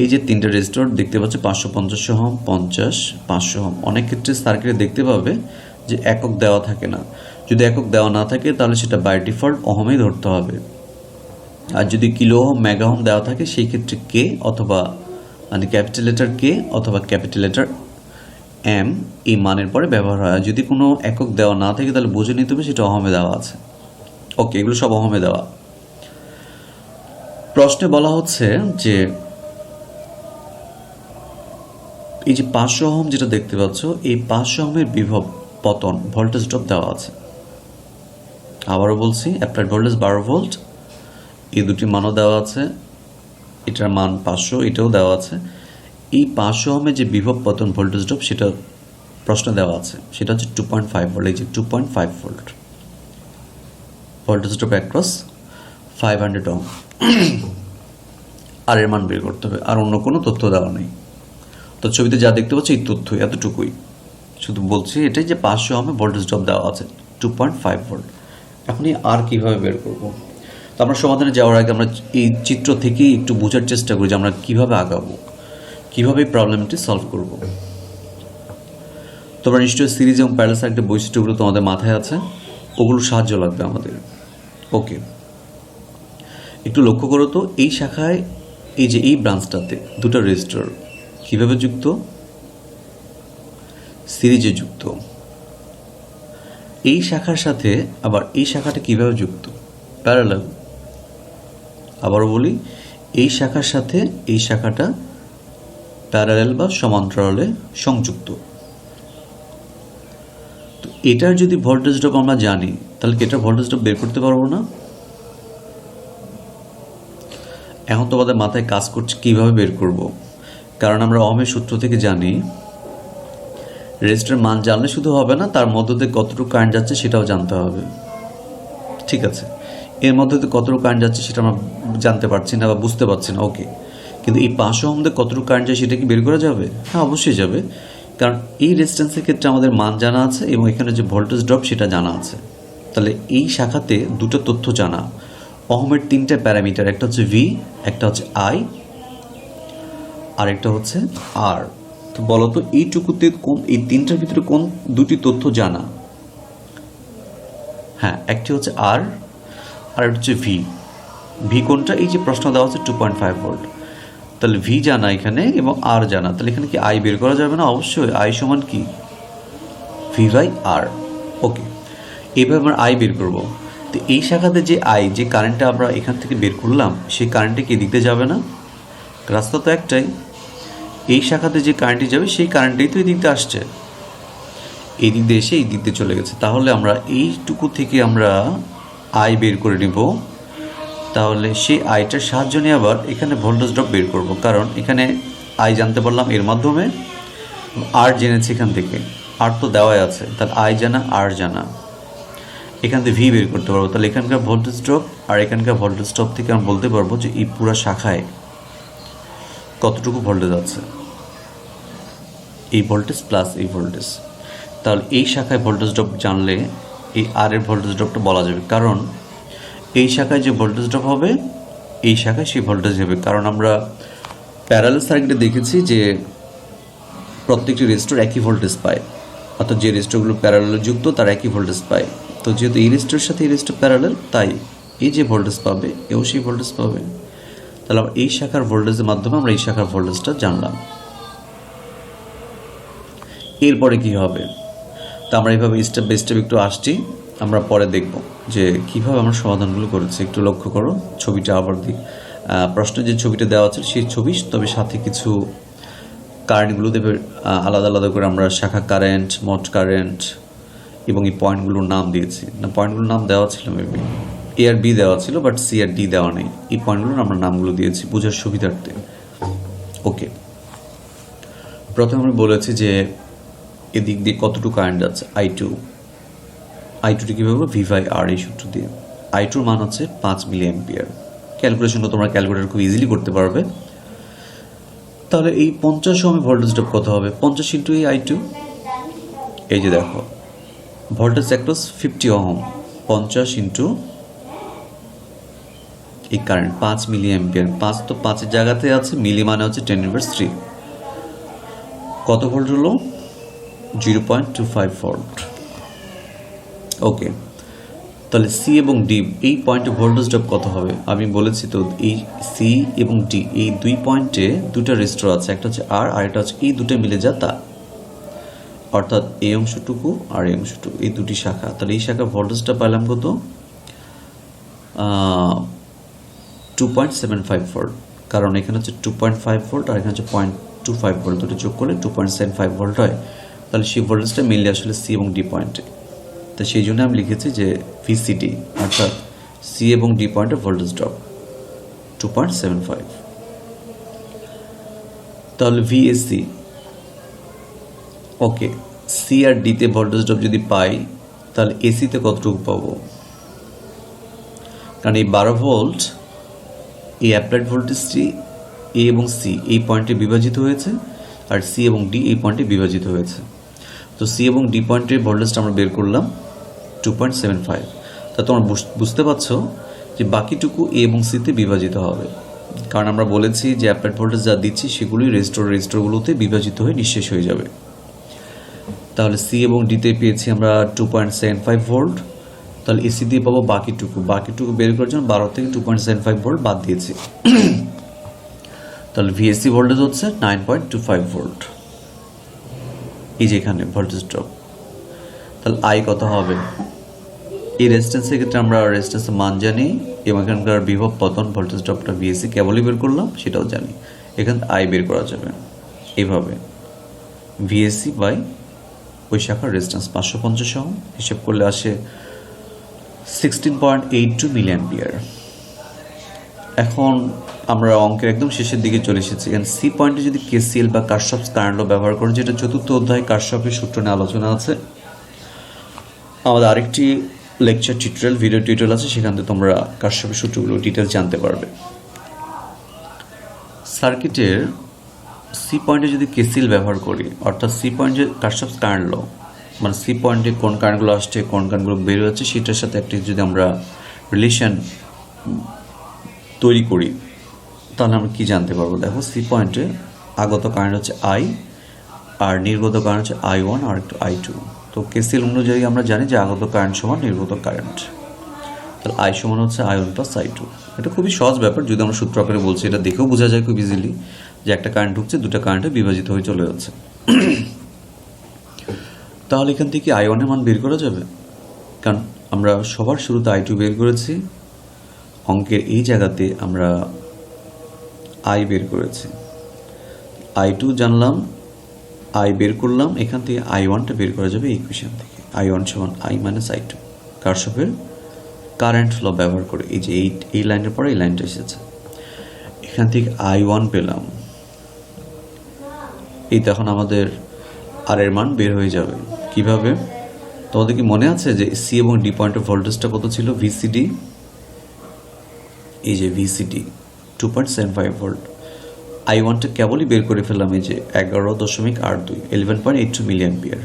এই যে 3টে রেজিস্টর দেখতে পাচ্ছ, 550 ওহম, 50, 500 ওহম। অনেক ক্ষেত্রে সার্কিটে দেখতে পাবে যে একক দেওয়া থাকে না। যদি একক দেওয়া না থাকে তাহলে সেটা বাই ডিফল্ট ওহমেই ধরতে হবে। আর যদি কিলো ওহম, মেগা ওহম দেওয়া থাকে সেই ক্ষেত্রে কে অথবা মানে ক্যাপিটাল লেটার কে অথবা ক্যাপিটাল লেটার এম এই মানের পরে ব্যবহার হয়। যদি কোনো একক দেওয়া না থাকে তাহলে বুঝে নিতে হবে সেটা ওহমে দেওয়া আছে। ওকে, এগুলো সব ওহমে দেওয়া। প্রশ্নে বলা হচ্ছে যে এই যে 500 ওহম যেটা দেখতে পাচ্ছ, এই 500 ওহমের বিভব পতন ভোল্টেজ ড্রপ দেওয়া আছে। আবারও বলছি, অ্যাপ্লাইড ভোল্টেজ 12 ভোল্ট, এই দুটি মানও দেওয়া আছে, এটার মান 500, এটাও দেওয়া আছে। এই 500 ওহমের যে বিভব পতন ভোল্টেজ ড্রপ সেটা প্রশ্নে দেওয়া আছে, সেটা হচ্ছে 2.5 ভোল্ট। এই যে 2.5 volt voltage drop across 500 ohm. আর এর মান বের করতে হবে, আর অন্য কোনো তথ্য দেওয়া নেই। তো ছবিতে যা দেখতে পাচ্ছি এই তথ্য এতটুকুই, শুধু বলছি এটাই যে 500 ওহমে ভোল্টেজ ড্রপ দেওয়া আছে 2.5 ভোল্ট। এখনই আর কিভাবে বের করব? তো আমরা সমাধানে যাওয়ার আগে আমরা এই চিত্র থেকেই একটু বোঝার চেষ্টা করি যে আমরা কিভাবে আগাবো, কিভাবে এই প্রবলেমটি সলভ করব। তোমরা নিশ্চয়ই সিরিজ এবং প্যারালাল সার্কিটের বৈশিষ্ট্যগুলো তোমাদের মাথায় আছে, ওগুলো সাহায্য লাগবে আমাদের। ওকে, একটু লক্ষ্য করো তো, এই শাখায় এই যে এই ব্রাঞ্চটাতে দুটো রেজিস্টর কিভাবে যুক্ত? সিরিজে যুক্ত। এই শাখার সাথে আবার এই শাখাটা কিভাবে যুক্ত? প্যারালাল। আবারও বলি, এই শাখার সাথে এই শাখাটা প্যারালাল বা সমান্তরালে সংযুক্ত। তো এটার যদি ভোল্টেজ ড্রপ আমরা জানি, তাহলে কি এটার ভোল্টেজ ড্রপ বের করতে পারবো না? এখন তোমাদের মাথায় কাজ করছে কিভাবে বের করব, কারণ আমরা ওহমের সূত্র থেকে জানি রেজিস্টারের মান জানলে শুধু হবে না, তার মধ্য দিয়ে কতটুকু কারেন্ট যাচ্ছে সেটাও জানতে হবে। ঠিক আছে, এর মধ্যে দিয়ে কতটুকু কারেন্ট যাচ্ছে সেটা আমরা জানতে পারছি না বা বুঝতে পারছি না। ওকে, কিন্তু এই 500 ওহম দিয়ে কতটুকু কারেন্ট যায় সেটা কি বের করা যাবে? হ্যাঁ, অবশ্যই যাবে, কারণ এই রেজিস্ট্যান্সের ক্ষেত্রে আমাদের মান জানা আছে এবং এখানে যে ভোল্টেজ ড্রপ সেটা জানা আছে। তাহলে এই শাখাতে দুটো তথ্য জানা, ওহমের 3টে প্যারামিটার, একটা হচ্ছে ভি, একটা হচ্ছে আই, আর একটা হচ্ছে আর। তো বলো তো এইটুকুতে কোন, এই তিনটার ভিতরে কোন দুটি তথ্য জানা? হ্যাঁ, একটি হচ্ছে আর, আর একটা হচ্ছে ভি। ভি কোনটা? এই যে প্রশ্ন দেওয়া আছে 2.5 ভোল্ট, তাহলে ভি জানা এখানে এবং আর জানা, তাহলে এখানে কি আই বের করা যাবে না? অবশ্যই, আই সমান কি? ভি বাই আর। ওকে, এভাবে আমরা আই বের করব। তো এই শাখাতে যে আই, যে কারেন্টটা আমরা এখান থেকে বের করলাম, সেই কারেন্টটা কি দিতে যাবে না? রাস্তা তো একটাই, এই শাখাতে যে কারেন্টটি যাবে সেই কারেন্টটাই তো এই দিক দিয়ে আসছে, এই দিক দিয়ে এসে এই দিক দিয়ে চলে গেছে। তাহলে আমরা এইটুকু থেকে আমরা আই বের করে নিব। তাহলে সেই আইটার সাহায্য নিয়ে আবার এখানে ভোল্টেজ ড্রপ বের করব, কারণ এখানে আই জানতে পারলাম এর মাধ্যমে, আর জেনেছি এখান থেকে, আর তো দেওয়াই আছে, তাহলে আই জানা আর জানা, এখান থেকে ভি বের করতে পারবো। তাহলে এখানকার ভোল্টেজ ড্রপ আর এখানকার ভোল্টেজ ড্রপ থেকে আমরা বলতে পারবো যে এই পুরো শাখায় কতটুকু ভোল্টেজ আছে, এই ভোল্টেজ প্লাস এই ভোল্টেজ। তাহলে এই শাখায় ভোল্টেজ ড্রপ জানলে এই আর এর ভোল্টেজ ড্রপটা বলা যাবে, কারণ এই শাখায় যে ভোল্টেজ ড্রপ হবে এই শাখায় সেই ভোল্টেজ হবে। কারণ আমরা প্যারালাল সার্কিটে দেখেছি যে প্রত্যেকটি রেজিস্টর একই ভোল্টেজ পায়, অর্থাৎ যে রেজিস্টরগুলো প্যারালালে যুক্ত তারা একই ভোল্টেজ পায়। তো যেহেতু এই রেজিস্টরের সাথে এই রেজিস্টর প্যারালাল, তাই এই যে ভোল্টেজ পাবে এও সেই ভোল্টেজ পাবে। তাহলে আমরা এই শাখার ভোল্টেজের মাধ্যমে আমরা এই শাখার ভোল্টেজটা জানলাম। এরপরে কি হবে? তো আমরা এইভাবে স্টেপ বাই স্টেপ একটু আসছি, আমরা পরে দেখব যে কিভাবে আমরা সমাধানগুলো করেছি। একটু লক্ষ্য করো ছবিটা, আবার দিক প্রশ্নে যে ছবিটা দেওয়া আছে সেই ছবি, তবে সাথে কিছু কারেন্টগুলো দেবে আলাদা আলাদা করে। আমরা শাখা কারেন্ট, মোট কারেন্ট এবং এই পয়েন্টগুলোর নাম দিয়েছি না, পয়েন্টগুলোর নাম দেওয়া ছিল মেবি এ আর বি দেওয়া ছিল, বাট সি আর ডি দেওয়া নেই। এই পয়েন্টগুলোর আমরা নামগুলো দিয়েছি বোঝার সুবিধার্থে। ওকে, প্রথমে আমরা বলেছি যে এদিক দিয়ে কতটুকু কারেন্ট যাচ্ছে, I2। I2টি কীভাবে হবে? ভি বাই আর, এই সূত্র দিয়ে। I2 মান হচ্ছে 5 মিলি অ্যাম্পিয়ার। ক্যালকুলেশনটা তোমরা ক্যালকুলেটর খুব ইজিলি করতে পারবে। তাহলে এই 50 ওহমের ভোল্টেজ ড্রপ কত হবে? 50 ইন্টু এই I2, এই যে দেখো ভোল্টেজ অ্যাক্রস 50 ওহম, 50 ইন্টু এই কারেন্ট 5 মিলি অ্যাম্পিয়ার। 5 তো 5-এর জায়গাতে আছে, মিলি মানে হচ্ছে 10⁻³ কত ভোল্ট হলো? 0.25 ভোল্ট। ওকে, তাহলে সি এবং ডি এই পয়েন্টে ভোল্টেজ ড্রপ কত হবে? আমি বলেছি তো এই সি এবং ডি এই দুই পয়েন্টে দুটো রেজিস্টর আছে, একটা হচ্ছে আর, আর একটা হচ্ছে এই দুটো মিলে যা তা, অর্থাৎ এই অংশটুকু আর এই অংশটুকু, এই দুটি শাখা। তাহলে এই শাখার ভোল্টেজটা পেলাম কত? 2.75 ভোল্ট, কারণ এখানে হচ্ছে 2.5 ভোল্ট আর এখানে হচ্ছে 0.25 ভোল্ট, দুটো যোগ করলে 2.75 ভোল্ট হয়। তাহলে সেই ভোল্টেজটা মেনলি আসলে সি এবং ডি পয়েন্টে। তো সেই জন্য আমি লিখেছি যে ভিসিডি অর্থাৎ সি এবং ডি পয়েন্টে ভোল্টেজ ড্রপ 2.75। তাহলে ভিএসসি, ওকে, সি আর ডিতে ভোল্টেজ ড্রপ যদি পাই তাহলে এসিতে কতটুকু পাবো? কারণ এই 12 ভোল্ট এই অ্যাপ্লাইড ভোল্টেজটি এ এবং সি এই পয়েন্টে বিভাজিত হয়েছে, আর সি এবং ডি এই পয়েন্টে বিভাজিত হয়েছে। তো সি এবং ডি পয়েন্টের ভোল্টেজটা আমরা বের করলাম 2.75। তা তোমরা বুঝতে পারছো যে বাকিটুকু এ এবং সিতে বিভাজিত হবে, কারণ আমরা বলেছি যে অ্যাপ্লাইড ভোল্টেজ যা দিচ্ছি সেগুলি রেজিস্টরগুলোতে বিভাজিত হয়ে নিঃশেষ হয়ে যাবে। তাহলে সি এবং ডিতে পেয়েছি আমরা 2.75 ভোল্ট, তাহলে এসি দিয়ে পাবো বাকিটুকু বের করার জন্য 12 থেকে 2.75 ভোল্ট বাদ দিয়েছি। তাহলে ভিএসসি ভোল্টেজ হচ্ছে 9.25 ভোল্ট, এই যে এখানে ভোল্টেজ ড্রপ। তাহলে আই কত হবে? এই রেজিস্ট্যান্সের ক্ষেত্রে আমরা রেজিস্ট্যান্সের মান জানি এবং এখানকার বিভব পতন ভোল্টেজ ড্রপটা ভিএসসি কেবলই বের করলাম সেটাও জানি, এখানে আই বের করা যাবে এইভাবে ভিএসসি বাই ওই শাখার রেজিস্ট্যান্স 550 ওহম, হিসেব করলে আসে 16.82 মিলি অ্যাম্পিয়ার। এখন আমরা অঙ্কের একদম শেষের দিকে চলে এসেছি। এখানে সি পয়েন্টে যদি কেসিএল বা কারশফস কারেন্ট ল ব্যবহার করেন, যেটা চতুর্থ অধ্যায় কারশফের সূত্র নিয়ে আলোচনা আছে, আমাদের আরেকটি লেকচার টিউটোরিয়াল ভিডিও টিউটোরিয়াল আছে, সেখান থেকে তোমরা কারশফের সূত্রগুলো ডিটেলস জানতে পারবে। সার্কিটের সি পয়েন্টে যদি কেসিএল ব্যবহার করি, অর্থাৎ সি পয়েন্টে কারশফস কারেন্ট ল, মানে সি পয়েন্টে কোন কারেন্টগুলো আসছে কোন কারেন্টগুলো বের হচ্ছে সেটার সাথে একটি যদি আমরা রিলেশন তৈরি করি তাহলে আমরা কি জানতে পারবো? দেখো, সি পয়েন্টে আগত কারেন্ট হচ্ছে আই আর নির্গত কারেন্ট হচ্ছে I1 আর একটু I2। তো কেসিএল অনুযায়ী আমরা জানি যে আগত কারেন্ট সমান নির্গত কারেন্ট, তাহলে আই সমান হচ্ছে I1 প্লাস I2। এটা খুবই সহজ ব্যাপার, যদি আমরা সূত্র আকারে বলছি এটা দেখেও বোঝা যায় খুব ইজিলি যে একটা কারেন্ট ঢুকছে, দুটো কারেন্টে বিভাজিত হয়ে চলে যাচ্ছে। তাহলে এখান থেকে I1 এর মান বের করা যাবে, কারণ আমরা সবার শুরুতে I2 বের করেছি, অঙ্কের এই জায়গাতে আমরা আই বের করেছি, I2 জানলাম, আই বের করলাম, এখান থেকে I1টা বের করা যাবে ইকুয়েশন থেকে, I1 সমান I মাইনাস I2 কারশফের কারেন্ট ল ব্যবহার করে। এই যে এই লাইনের পরে এই লাইনটা এসেছে, এখান থেকে I1 পেলাম, এই তখন আমাদের আর এর মান বের হয়ে যাবে। কিভাবে? তোমাদের কি মনে আছে যে সি এবং ডি পয়েন্টের ভোল্টেজটা কত ছিল? ভিসিডি, এই যে ভিসিডি 2.75 ভোল্ট। I1টা কেবলই বের করে ফেললাম, এই যে 11.82 11.82 মিলি অ্যাম্পিয়ার।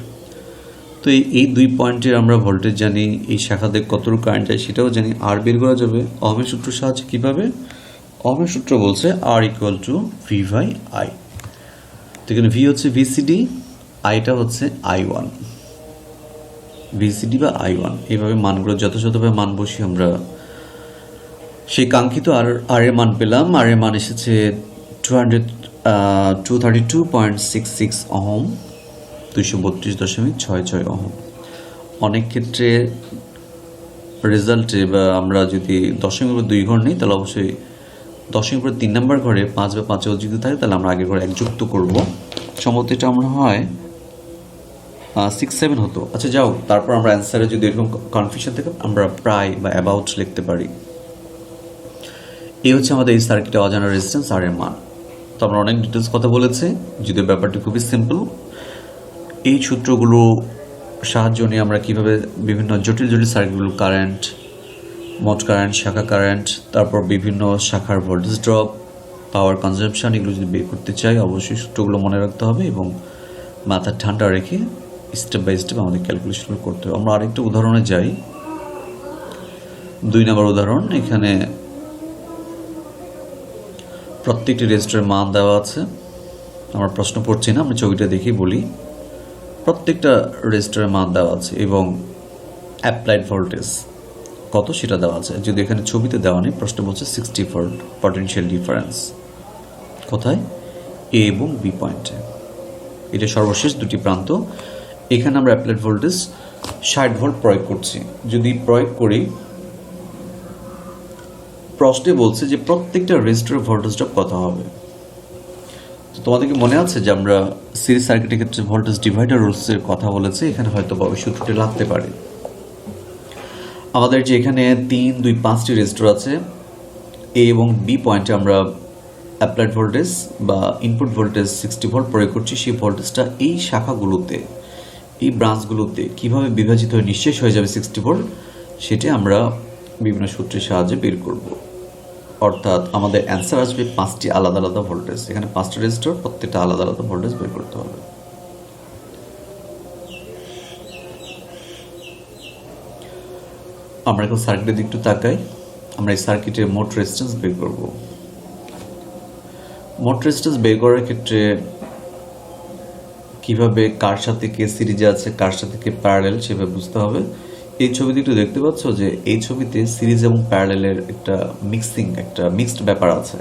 তো এই দুই পয়েন্টের আমরা ভোল্টেজ জানি, এই শাখাতে কতটুকু কারেন্ট যায় সেটাও জানি, আর বের করা যাবে ওহমের সূত্রের সাহায্যে। কীভাবে? ওহমের সূত্র বলছে R equal to V by I. তো এখানে ভি হচ্ছে ভিসিডি, আইটা হচ্ছে I1, ভিসিডি বা I1, এইভাবে মানগুলো যথাযথভাবে মান বসি আমরা সেই কাঙ্ক্ষিত আর এর মান পেলাম। আর এর মান এসেছে 232.66 ওহম, 232.66 ওহম। অনেক ক্ষেত্রে রেজাল্টে বা আমরা যদি দশমিকের উপর 2 ঘর নিই তাহলে অবশ্যই দশমিকের উপর 3 নম্বর ঘরে 5 বা 5 যদি থাকে তাহলে আমরা আগের ঘরে 1 যুক্ত করবো। সম্ভবত এটা আমরা হয় 6-7 হতো। আচ্ছা যাও, তারপর আমরা অ্যান্সারে যদি এরকম কনফিউশন থাকে আমরা প্রায় বা অ্যাবাউট লিখতে পারি। এই হচ্ছে আমাদের এই সার্কিটে অজানা রেজিস্ট্যান্স আর এর মান। তো আমরা অনেক ডিটেলস কথা বলেছি, যদিও ব্যাপারটি খুবই সিম্পল। এই সূত্রগুলো সাহায্য নিয়ে আমরা কীভাবে বিভিন্ন জটিল সার্কিটগুলো কারেন্ট, মোট কারেন্ট, শাখা কারেন্ট, তারপর বিভিন্ন শাখার ভোল্টেজ ড্রপ, পাওয়ার কনজাম্পশন, এগুলো যদি বের করতে চাই অবশ্যই সূত্রগুলো মনে রাখতে হবে এবং মাথা ঠান্ডা রেখে স্টেপ বাই স্টেপ আমাদের ক্যালকুলেশনগুলো করতে হবে। আমরা আরেকটা উদাহরণে যাই, 2 নম্বর উদাহরণ। এখানে প্রত্যেকটি রেজিস্টারের মান দেওয়া আছে, আমরা প্রশ্ন পড়ছি না, আমরা ছবিটা দেখেই বলি। প্রত্যেকটা রেজিস্টারের মান দেওয়া আছে এবং অ্যাপ্লাইড ভোল্টেজ কত সেটা দেওয়া আছে। যদি এখানে ছবিতে দেওয়া নেই, প্রশ্ন বলছে 60 ভোল্ট পটেনশিয়াল ডিফারেন্স কোথায়? এ এবং বি পয়েন্টে। এটা সর্বশেষ দুটি প্রান্ত। এখানে আমরা অ্যাপ্লাইড ভোল্টেজ 60 ভোল্ট প্রয়োগ করছি। যদি প্রয়োগ করি, প্রশ্নে বলছে যে প্রত্যেকটা রেজিস্টরের ভোল্টেজ ড্রপ কত হবে। তো তোমাদেরকে মনে আছে যে আমরা সিরিজ সার্কিটের ক্ষেত্রে ভোল্টেজ ডিভাইডার রুলসের কথা বলেছি, এখানে হয়তো ওই সূত্রটি লাগতে পারে। আমাদের যে এখানে 3, 2, 5টি রেজিস্টর আছে, এ এবং বি পয়েন্টে আমরা অ্যাপ্লাইড ভোল্টেজ বা ইনপুট ভোল্টেজ 60 ভোল্ট প্রয়োগ করছি। সেই ভোল্টেজটা এই শাখাগুলোতে, এই ব্রাঞ্চগুলোতে কিভাবে বিভাজিত হয়ে নিঃশেষ হয়ে যাবে 60 ভোল্ট, সেটি আমরা বিভিন্ন সূত্রের সাহায্যে বের করব। অর্থাৎ আমাদের অ্যান্সার আসবে 5টি আলাদা আলাদা ভোল্টেজ। এখানে 5টা রেজিস্টর, প্রত্যেকটা আলাদা আলাদা ভোল্টেজ বের করতে হবে। আমরা এখন সার্কিটের দিকটু তাকাই। আমরা এই সার্কিটের মোট রেজিস্ট্যান্স বের করব। মোট রেজিস্ট্যান্স বের করার ক্ষেত্রে কিভাবে কার সাথে কে সিরিজে আছে, কার সাথে কে প্যারালেল, সেভাবে বুঝতে হবে। এই ছবিতে একটু দেখতে পাচ্ছ যে এই ছবিতে সিরিজ এবং প্যারালেলের একটা মিক্সড ব্যাপার আছে।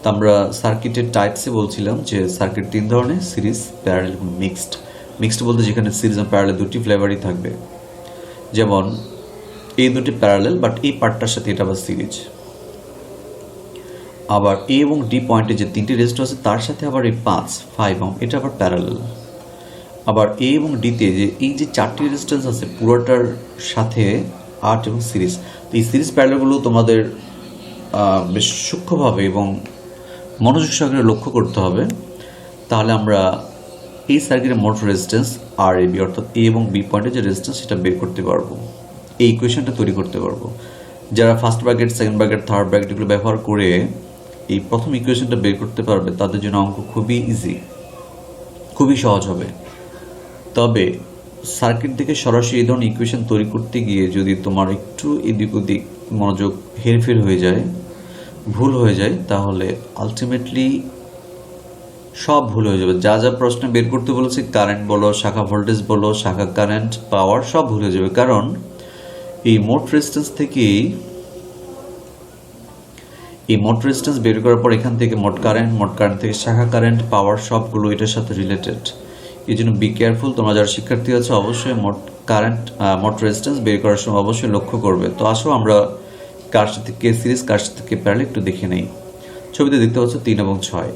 তো আমরা সার্কিটের টাইপসে বলছিলাম যে সার্কিট 3 ধরনের, সিরিজ, প্যারালেল এবং মিক্সড বলতে যেখানে সিরিজ এবং প্যারালেল দুটি ফ্লেভারই থাকবে। যেমন এই দুটি প্যারালেল, বাট এই পার্টটার সাথে এটা আবার সিরিজ। আবার এ এবং ডি পয়েন্টে যে 3টি রেজিস্টর আছে তার সাথে আবার এই 5 এবং এটা আবার প্যারালেল। আবার এ এবং ডিতে যে এই যে 4টি রেজিস্ট্যান্স আছে পুরোটার সাথে 8 এবং সিরিজ। তো এই সিরিজ প্যারালেলগুলো তোমাদের বেশ সূক্ষ্মভাবে এবং মনোযোগ সহকারে লক্ষ্য করতে হবে। তাহলে আমরা এই সার্কিটের মোট রেজিস্ট্যান্স আর এ বি, অর্থাৎ এ এবং বি পয়েন্টের যে রেজিস্ট্যান্স সেটা বের করতে পারবো, এই ইকুয়েশনটা তৈরি করতে পারবো। যারা first bracket, second bracket, third bracket এগুলো ব্যবহার করে এই প্রথম ইকুয়েশনটা বের করতে পারবে, তাদের জন্য অঙ্ক খুবই ইজি, খুবই সহজ হবে। তবে সার্কিট থেকে সরাসরি এই ধরনের ইকুয়েশন তৈরি করতে গিয়ে যদি তোমার একটু এদিক ওদিক মনোযোগ হেরফের হয়ে যায়, ভুল হয়ে যায়, তাহলে আলটিমেটলি সব ভুল হয়ে যাবে। যা যা প্রশ্নে বের করতে বলেছে, কারেন্ট বলো, শাখা ভোল্টেজ বলো, শাখা কারেন্ট, পাওয়ার, সব ভুল হয়ে যাবে। কারণ এই মোট রেজিস্ট্যান্স থেকেই, এই মোট রেজিস্ট্যান্স বের করার পর এখান থেকে মোট কারেন্ট থেকে শাখা কারেন্ট, পাওয়ার, সবগুলো এটার সাথে রিলেটেড। এই জন্য বি কেয়ারফুল। তোমরা যারা শিক্ষার্থী আছে অবশ্যই মোট রেজিস্ট্যান্স বের করার সময় অবশ্যই লক্ষ্য করবে। তো আসো আমরা কার সাথে কে সিরিজ, কার সাথে কে প্যারালেল একটু দেখে নেই। ছবিতে দেখতে পাচ্ছ 3 এবং 6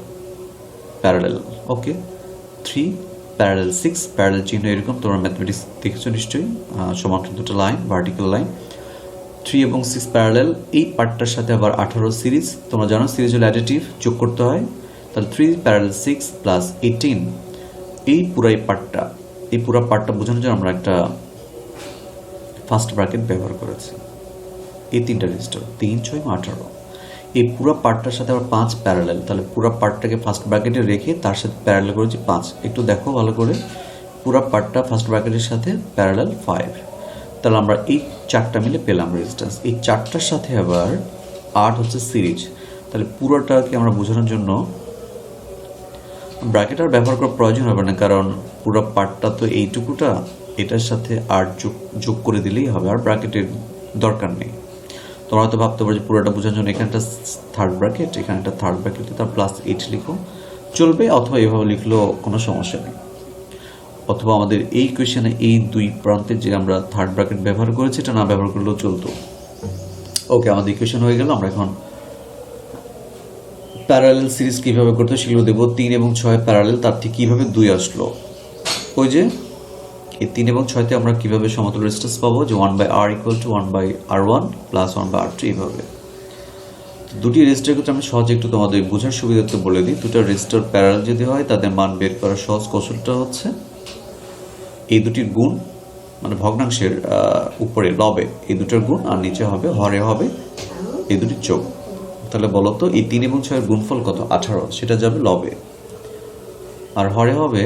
প্যারালেল। ওকে, 3 প্যারালেল 6, প্যারালেল চিহ্ন এরকম তোমরা ম্যাথমেটিক্স দেখেছো নিশ্চয়ই, সমান্তর দুটো লাইন, ভার্টিক্যাল লাইন। 3 এবং 6 প্যারালেল, এই পার্টটার সাথে আবার 18 সিরিজ। তোমরা জানো সিরিজ হলো অ্যাডিটিভ, যোগ করতে হয়। তাহলে 3 প্যারালেল 6 প্লাস 18, এই পুরো পার্টটা বোঝানোর জন্য আমরা একটা ফার্স্ট ব্র্যাকেট ব্যবহার করেছি। এই 3টা রেজিস্টার 3, 6, 18, এই পুরো পার্টটার সাথে আবার 5 প্যারালেল। তাহলে পুরো পার্টটাকে ফার্স্ট ব্র্যাকেটে রেখে তার সাথে প্যারালেল করেছি 5। একটু দেখো ভালো করে, পুরো পার্টটা ফার্স্ট ব্র্যাকেটের সাথে প্যারালেল 5। তাহলে আমরা এই 4টা মিলে পেলাম রেজিস্ট্যান্স। এই 4টার সাথে আবার 8 হচ্ছে সিরিজ। তাহলে পুরোটাকে আমরা বোঝানোর জন্য ব্র্যাকেট আর ব্যবহার করার প্রয়োজন হবে না, কারণ পুরো পার্টটা তো এইটুকুটা, এটার সাথে 8 যোগ করে দিলেই হবে, আর ব্র্যাকেটের দরকার নেই। তোমরা হয়তো ভাবতে পারো যে পুরোটা বোঝানোর জন্য এখানে একটা থার্ড ব্র্যাকেট, এখানে একটা থার্ড ব্র্যাকেট, তার প্লাস 8 লিখো, চলবে। অথবা এভাবে লিখলেও কোনো সমস্যা নেই। অথবা আমাদের এই কোয়েশনে এই দুই প্রান্তে যে আমরা থার্ড ব্র্যাকেট ব্যবহার করেছি এটা না ব্যবহার করলেও চলতো। ওকে, আমাদের ইকুয়েশন হয়ে গেল। আমরা এখন প্যারালেল সিরিজ কীভাবে করতে সেগুলো দেবো। 3 এবং 6 প্যারালেল, তার থেকে কীভাবে 2 আসলো, ওই যে এই 3 এবং 6তে আমরা কীভাবে সমতুল রেজিস্ট্যান্স পাবো, যে 1/R = 1/R1 প্লাস 1/R2, এইভাবে। দুটি রেজিস্টার ক্ষেত্রে আমি সহজে একটু তোমাদের বোঝার সুবিধার্থে বলে দিই। দুটো রেজিস্টার প্যারালেল যদি হয় তাদের মান বের করার সহজ কৌশলটা হচ্ছে এই দুটির গুণ, মানে ভগ্নাংশের উপরে লবে এই দুটোর গুণ, আর নিচে হবে হরে হবে এই দুটির যোগ। তাহলে বলো তো এই 3 এবং 6 এর গুণফল কত? 18, সেটা যাবে লবে। আর হরে হবে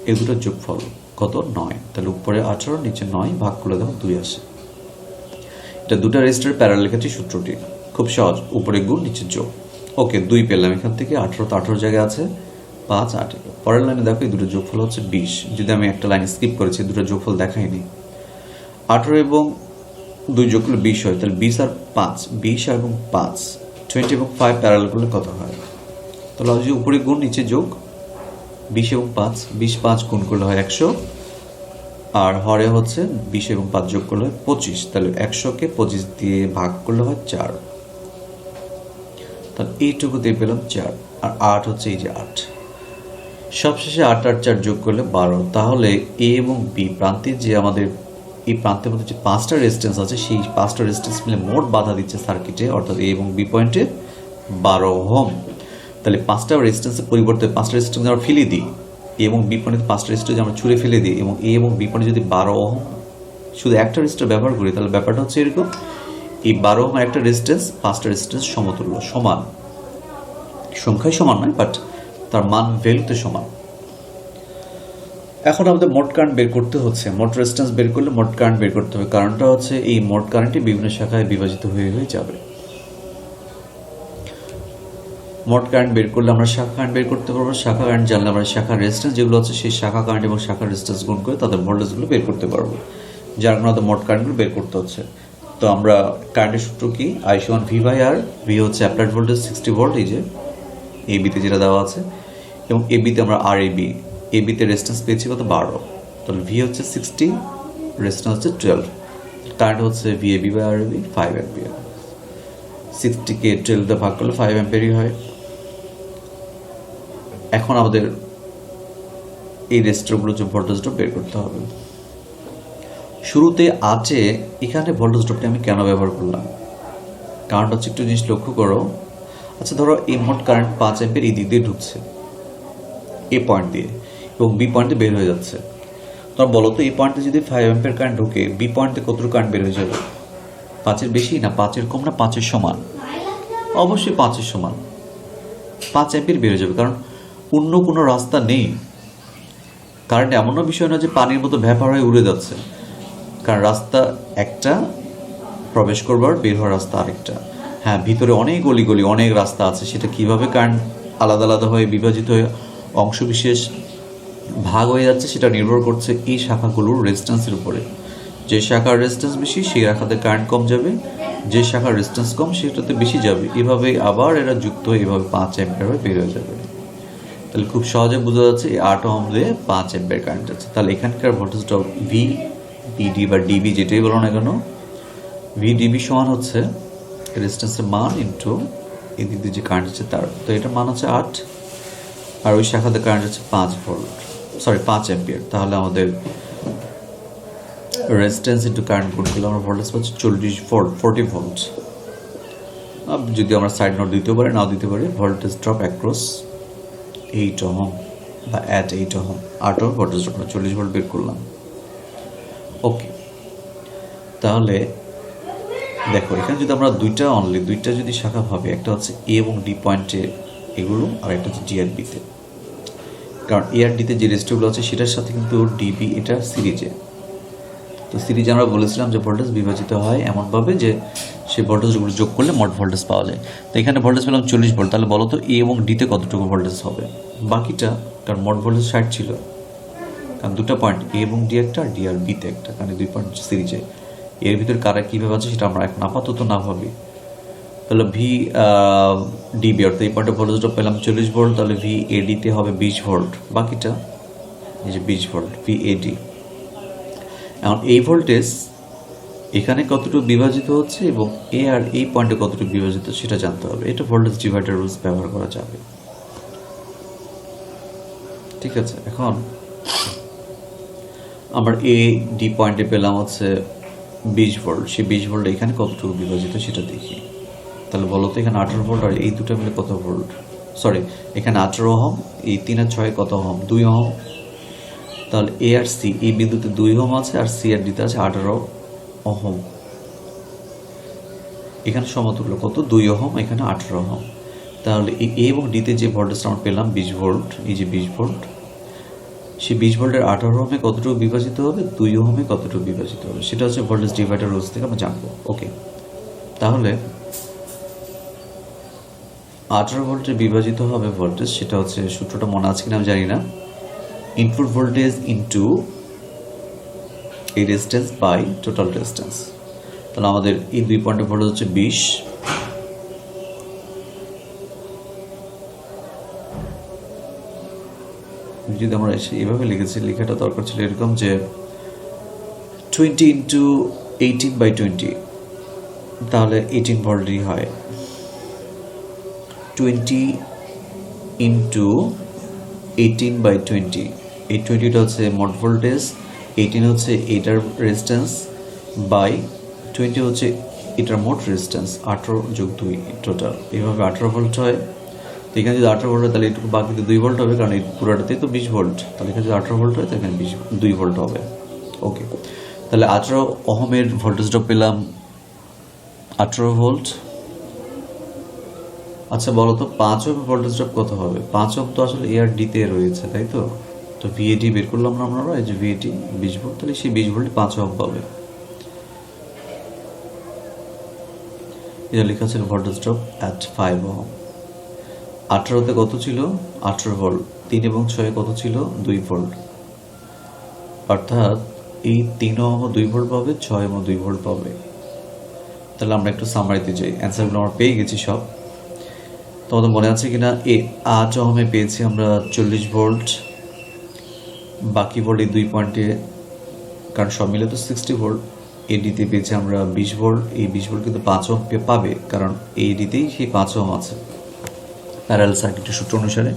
এই দুটোর যোগফল কত? 9। তাহলে উপরে 18, নিচে 9, ভাগ করে দাও 2 আসে। এটা দুটো রেজিস্টার প্যারালেল ক্ষেত্রে সূত্রটি খুব সহজ, উপরে গুণ নিচে যোগ। ওকে, 2 পেলাম এখান থেকে। 18 তো 18 জায়গায় আছে, 5, 8। পরের লাইনে দেখো এই দুটো যোগফল হচ্ছে 20। যদি আমি একটা লাইন স্কিপ করেছি, দুটো যোগফল দেখাইনি। 18 এবং 2 যোগ করলে 20 হয়। তাহলে 20 আর 5, 20 এবং 5, 20 এবং 5 প্যারালেল করলে কত হয়? তাহলে যে উপরে গুণ নিচে যোগ, 20 এবং 5, 20, 5 গুণ করলে হয় 100, আর হরে হচ্ছে 20 এবং 5 যোগ করলে হয় 25। তাহলে 100কে 25 দিয়ে ভাগ করলে হয় 4। তাহলে এইটুকু দিয়ে পেলাম 4, আর 8 হচ্ছে এই যে 8, সবশেষে 8 আর 4 যোগ করলে 12। তাহলে এ এবং বি প্রান্তের যে আমাদের এই প্রান্তের মধ্যে যে 5টা রেজিস্ট্যান্স আছে, সেই 5টা রেজিস্ট্যান্স মিলে মোট বাধা দিচ্ছে সার্কিটে, অর্থাৎ এ এবং বি পয়েন্টে 12 ওহম। তাহলে 5টা রেজিস্ট্যান্সের পরিবর্তে 5টা রেজিস্ট্যান্স আমরা ফেলে দিই, এ এবং বি পয়েন্টে 5টা রেজিস্ট্যান্স আমরা ছুঁড়ে ফেলে দিই এবং এ এবং বি পয়েন্টে যদি 12 ওহম শুধু একটা রেজিস্টার ব্যবহার করি, তাহলে ব্যাপারটা হচ্ছে এরকম, এই 12 ওহম একটা রেজিস্ট্যান্স 5টা রেজিস্ট্যান্স সমতুল্য, সমান, সংখ্যায় সমান নয় বাট তার মান ভ্যালুতে সমান। এখন আমাদের মোট কারেন্ট বের করতে হচ্ছে, মোট রেজিস্ট্যান্স বের করলে মোট কারেন্ট বের করতে হবে। কারণটা হচ্ছে এই মোট কারেন্টটি বিভিন্ন শাখায় বিভাজিত হয়ে যাবে। মোট কারেন্ট বের করলে আমরা শাখা কারেন্ট বের করতে পারবো, শাখা কারেন্ট জানলে আমরা শাখা রেজিস্ট্যান্স যেগুলো আছে সেই শাখা কারেন্ট এবং শাখা রেজিস্ট্যান্স গুণ করে তাদের ভোল্টেজগুলো বের করতে পারবো, যার কারণে আমাদের মোট কারেন্টগুলো বের করতে হচ্ছে। তো আমরা কারেন্টের সূত্র কি, I = V/R, ভি হচ্ছে অ্যাপ্লাইড ভোল্টেজ 60 ভোল্ট, এই যে এ বিতে যেটা দেওয়া আছে, এবং এ বিতে আমরা আর এ বিতে রেজিস্ট্যান্স পেয়েছি কত, 12, তাহলে ভি হচ্ছে 60, রেজিস্ট্যান্স হচ্ছে 12, কারেন্ট হচ্ছে VAB/RAB 5 অ্যাম্পিয়ার। 60কে 12 দিয়ে ভাগ করলে 5 অ্যাম্পিয়ারই হয়। এখন আমাদের এই রেজিস্টারগুলো যে ভোল্টেজ ড্রপ বের করতে হবে। শুরুতে আছে এখানে ভোল্টেজ ড্রপটি আমি কেন ব্যবহার করলাম, কারণটা হচ্ছে একটু জিনিস লক্ষ্য করো। আচ্ছা ধরো এই মোট কারেন্ট 5 অ্যাম্পিয়ার এই দিক দিয়ে ঢুকছে এ পয়েন্ট দিয়ে এবং বি পয়েন্টে বের হয়ে যাচ্ছে। তোমরা বলো তো এই পয়েন্টে যদি 5 অ্যাম্পিয়ার কারেন্ট ঢুকে বি পয়েন্টে কতটুকু কারেন্ট বের হয়ে যাবে? 5-এর বেশি না 5-এর কম না 5-এর সমান? অবশ্যই 5-এর সমান, 5 অ্যাম্পিয়ার বের হয়ে যাবে, কারণ অন্য কোনো রাস্তা নেই। কারেন্ট এমনও বিষয় না যে পানির মতো ভ্যাপার হয়ে উড়ে যাচ্ছে, কারণ রাস্তা একটা, প্রবেশ করবার বের হওয়ার রাস্তা আরেকটা। হ্যাঁ, ভিতরে অনেক গলি অনেক রাস্তা আছে, সেটা কিভাবে কারেন্ট আলাদা আলাদা হয়ে বিভাজিত হয়ে অংশবিশেষ ভাগ হয়ে যাচ্ছে সেটা নির্ভর করছে এই শাখাগুলোর রেজিস্ট্যান্সের উপরে। যে শাখার রেজিস্ট্যান্স বেশি সেই শাখাতে কারেন্ট কম যাবে, যে শাখার রেজিস্ট্যান্স কম সেটাতে বেশি যাবে। এভাবে আবার এরা যুক্ত হয়ে এভাবে 5 অ্যাম্পিয়ার হয়ে বের হয়ে যাবে। তাহলে খুব সহজে বোঝা যাচ্ছে এই 8 ওহম দিয়ে 5 অ্যাম্পিয়ার কারেন্ট আছে। তাহলে এখানকার ভোল্টেজ ড্রপ VDB বা ডিবি যেটাই বলো না কেন, VDB সমান হচ্ছে রেজিস্ট্যান্সের মান ইন্টু এদিক দিয়ে যে কারেন্ট আছে তার। তো এটার মান হচ্ছে 8, আর ওই শাখাতে কারেন্ট হচ্ছে 5 অ্যাম্পিয়ার। তাহলে আমাদের রেজিস্ট্যান্স ইন্টু কারেন্ট গুণ করলে আমরা ভোল্টেজ পাচ্ছি 40 ভোল্ট। যদি আমরা সাইড নোট দিতে পারি নাও দিতে পারি, ভোল্টেজ ড্রপ অ্যাক্রস 8 ওহম বা at 8 ohm, 8 ohm voltage drop 40 volt বের করলাম। ওকে, তাহলে দেখো এখানে যদি আমরা দুইটা যদি শাখা ভাবি, একটা হচ্ছে এ এবং ডি পয়েন্টে এগুলো, আর একটা হচ্ছে জি আর ডিতে। কারণ এ আর ডিতে যে রেজিস্টারগুলো আছে সেটার সাথে কিন্তু ডিবি এটা সিরিজে। তো সিরিজে আমরা বলেছিলাম যে ভোল্টেজ বিভাজিত হয় এমনভাবে যে সেই ভোল্টেজগুলো যোগ করলে মোট ভোল্টেজ পাওয়া যায়। তো এখানে ভোল্টেজ পেলাম 40 ভোল্ট। তাহলে বলো তো এ এবং ডিতে কতটুকু ভোল্টেজ হবে বাকিটা, কারণ মোট ভোল্টেজ 60 ছিল, কারণ দুটো পয়েন্ট এ এবং ডি একটা, ডি আর বিতে একটা, কারণ 2 পয়েন্ট সিরিজে। এর ভিতরে কারা কীভাবে আছে সেটা আমরা এখন আপাতত না ভাবি। তাহলে ভি ডিবি অর্থাৎ এই পয়েন্টে ভোল্টেজ ড্রপ পেলাম 40 ভোল্ট, তাহলে ভি এডিতে হবে 20 ভোল্ট, বাকিটা এই যে 20 ভোল্ট ভি এডি। এখন এই ভোল্টেজ এখানে কতটুকু বিভাজিত হচ্ছে এবং এ আর এই পয়েন্টে কতটুকু বিভাজিত সেটা জানতে হবে। এটা ভোল্টেজ ডিভাইডার রুলস ব্যবহার করা যাবে। ঠিক আছে, এখন আমরা এ ডি পয়েন্টে পেলাম হচ্ছে 20 ভোল্ট, সেই 20 ভোল্ট এখানে কতটুকু বিভাজিত সেটা দেখি। তাহলে বলো তো এখানে 18 ভোল্ট আর এই দুটো মিলে কত ভোল্ট, সরি এখানে 18 ওহম, এই 3 আর 6 কত ওহম, 2 ওহম। তাহলে এ আর সি এই বিন্দুতে 2 ওহম আছে আর সি আর ডিতে আছে 18 ওহম। এখানে সমতুল্য কত, 2 ওহম, এখানে 18 ওহম। তাহলে এই এ এবং ডিতে যে ভোল্টেজটা আমরা পেলাম 20 ভোল্ট, এই যে 20 ভোল্ট, সেই 20 ভোল্টের 18 ওহমে কতটুকু বিভাজিত হবে, 2 ওহমে কতটুকু বিভাজিত হবে, সেটা হচ্ছে ভোল্টেজ ডিভাইডার রুলস থেকে আমরা জানবো। ওকে, তাহলে 18 ভোল্টে বিভাজিত হবে ভোল্টেজ, সেটা হচ্ছে সূত্রটা মনে আছে কিনা আমি জানি না, ইনপুট ভোল্টেজ ইন্টু এই রেজিস্ট্যান্স বাই টোটাল রেজিস্ট্যান্স। তাহলে আমাদের এই 2 পয়েন্টের ভোল্টেজ হচ্ছে 20, যদি আমরা এভাবে লিখেছি, লেখাটা দরকার ছিল এরকম যে 20 ইন্টু 18/20, তাহলে 18 ভোল্টই হয়। 20 ইন্টু 18/20, এই 20টা হচ্ছে মোট ভোল্টেজ, 18 হচ্ছে এটার রেজিস্ট্যান্স বাই 20 হচ্ছে এটার মোট রেজিস্ট্যান্স, 18+2 টোটাল, এইভাবে 18 ভোল্ট হয়। তো এখানে যদি 18 ভোল্ট হয় তাহলে এটুকু বাকিতে 2 ভোল্ট হবে, কারণ এই পুরোটাতেই তো 20 ভোল্ট, তাহলে এখানে যদি 18 ভোল্ট হয় তাহলে এখানে 2 ভোল্ট হবে। ওকে, তাহলে 18 ওহমের ভোল্টেজ ড্রপ পেলাম 18 ভোল্ট। আচ্ছা বলো তো 5 ওহমের ভোল্টেজ ড্রপ কত হবে? 5 ওহম তো আসলে এ আর ডিতে রয়েছে, তাই তো? তো ভিএডি বের করলাম না আমরা, এই যে ভিএডি 20 ভোল্ট, তাহলে সেই 20 ভোল্টে 5 ওহম পাবে। এটা লেখা ছিল ভোল্টেজ ড্রপ অ্যাট 5 ওহম। 18তে কত ছিল? 18 ভোল্ট। 3 এবং 6 কত ছিল? 2 ভোল্ট। অর্থাৎ এই 3 ওহম 2 ভোল্ট পাবে, 6 এবং 2 ভোল্ট পাবে। তাহলে আমরা একটু সামারিতে যাই, অ্যান্সারগুলো আমরা পেয়ে গেছি সব। তোমাদের মনে আছে কিনা? 8 ওহমে পেয়েছি আমরা 40 ভোল্ট, বাকি ভোল্ট এই 2 পয়েন্টে, কারণ সব মিলে তো 60 ভোল্ট। এডিতে পেয়েছি আমরা 20 ভোল্ট, এই 20 ভোল্ট কিন্তু 5 ওহম পাবে, কারণ এডিতেই সেই 5 ওহম আছে প্যারালাল সার্কিটের সূত্র অনুসারে।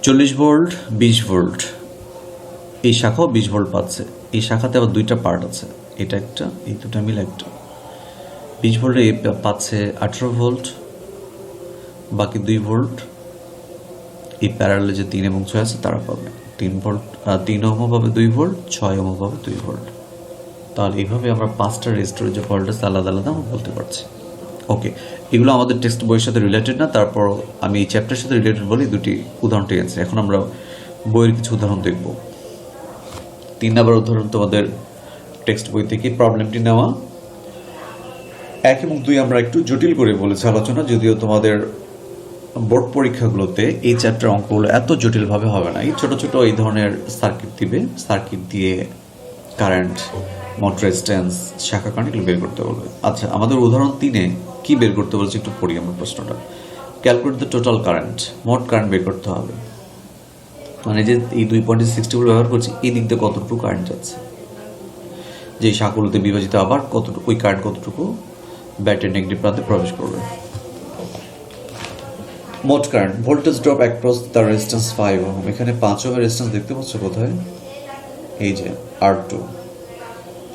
40 ভোল্ট, 20 ভোল্ট, এই শাখাও 20 ভোল্ট পাচ্ছে। এই শাখাতে আবার 2টা পার্ট আছে, এটা একটা, এই 2টা মিলে একটা। 20 ভোল্টে পাচ্ছে 18 ভোল্ট, বাকি 2 ভোল্ট এই প্যারালালে যে 3 এবং 6 আছে তারা পাবে 3 ভোল্ট, 3 ওহমও পাবে 2 ভোল্ট, 6 ওহমও পাবে 2 ভোল্ট। তাহলে এইভাবে আমরা 5টা রেজিস্টরের যে ভোল্টেজ আলাদা আলাদা আমরা বলতে পারছি। ওকে, এগুলো আমাদের টেক্সট বইয়ের সাথে রিলেটেড না, তারপর আমি এই চ্যাপ্টারের সাথে রিলেটেড বলি 2টি উদাহরণ ঠিক আছে। এখন আমরা বইয়ের কিছু উদাহরণ দেখব। 3 নম্বর উদাহরণ তোমাদের টেক্সট বই থেকে প্রবলেমটি নেওয়া। 1 এবং 2 আমরা একটু জটিল করে বলেছি আলোচনা, যদিও তোমাদের বোর্ড পরীক্ষাগুলোতে এই চ্যাপ্টার অঙ্কগুলো এত জটিলভাবে হবে না। এই ছোটো ছোটো এই ধরনের সার্কিট দিবে, সার্কিট দিয়ে কারেন্ট, মোট রেজিস্ট্যান্স, শাখা কারেন্ট এগুলো বের করতে বলবে। আচ্ছা, আমাদের উদাহরণ 3-এ কী বের করতে বলছে একটু পড়ি আমরা প্রশ্নটা। ক্যালকুলেট দ্য টোটাল কারেন্ট, মোট কারেন্ট বের করতে হবে। মানে যে এই 2.60 ভোল্ট ব্যবহার করছি, এই দিক দিয়ে কতটুকু কারেন্ট যাচ্ছে, যে শাখাগুলোতে বিভাজিত আবার কতটুকু, ওই কারেন্ট কতটুকু ব্যাটারি নেগেটিভ প্রান্তে প্রবেশ করবে। মোট current, voltage drop across the resistance 5 ohm. এখানে 5 ওহমের রেজিস্ট্যান্স দেখতে পাচ্ছ কোথায়? এই যে R2,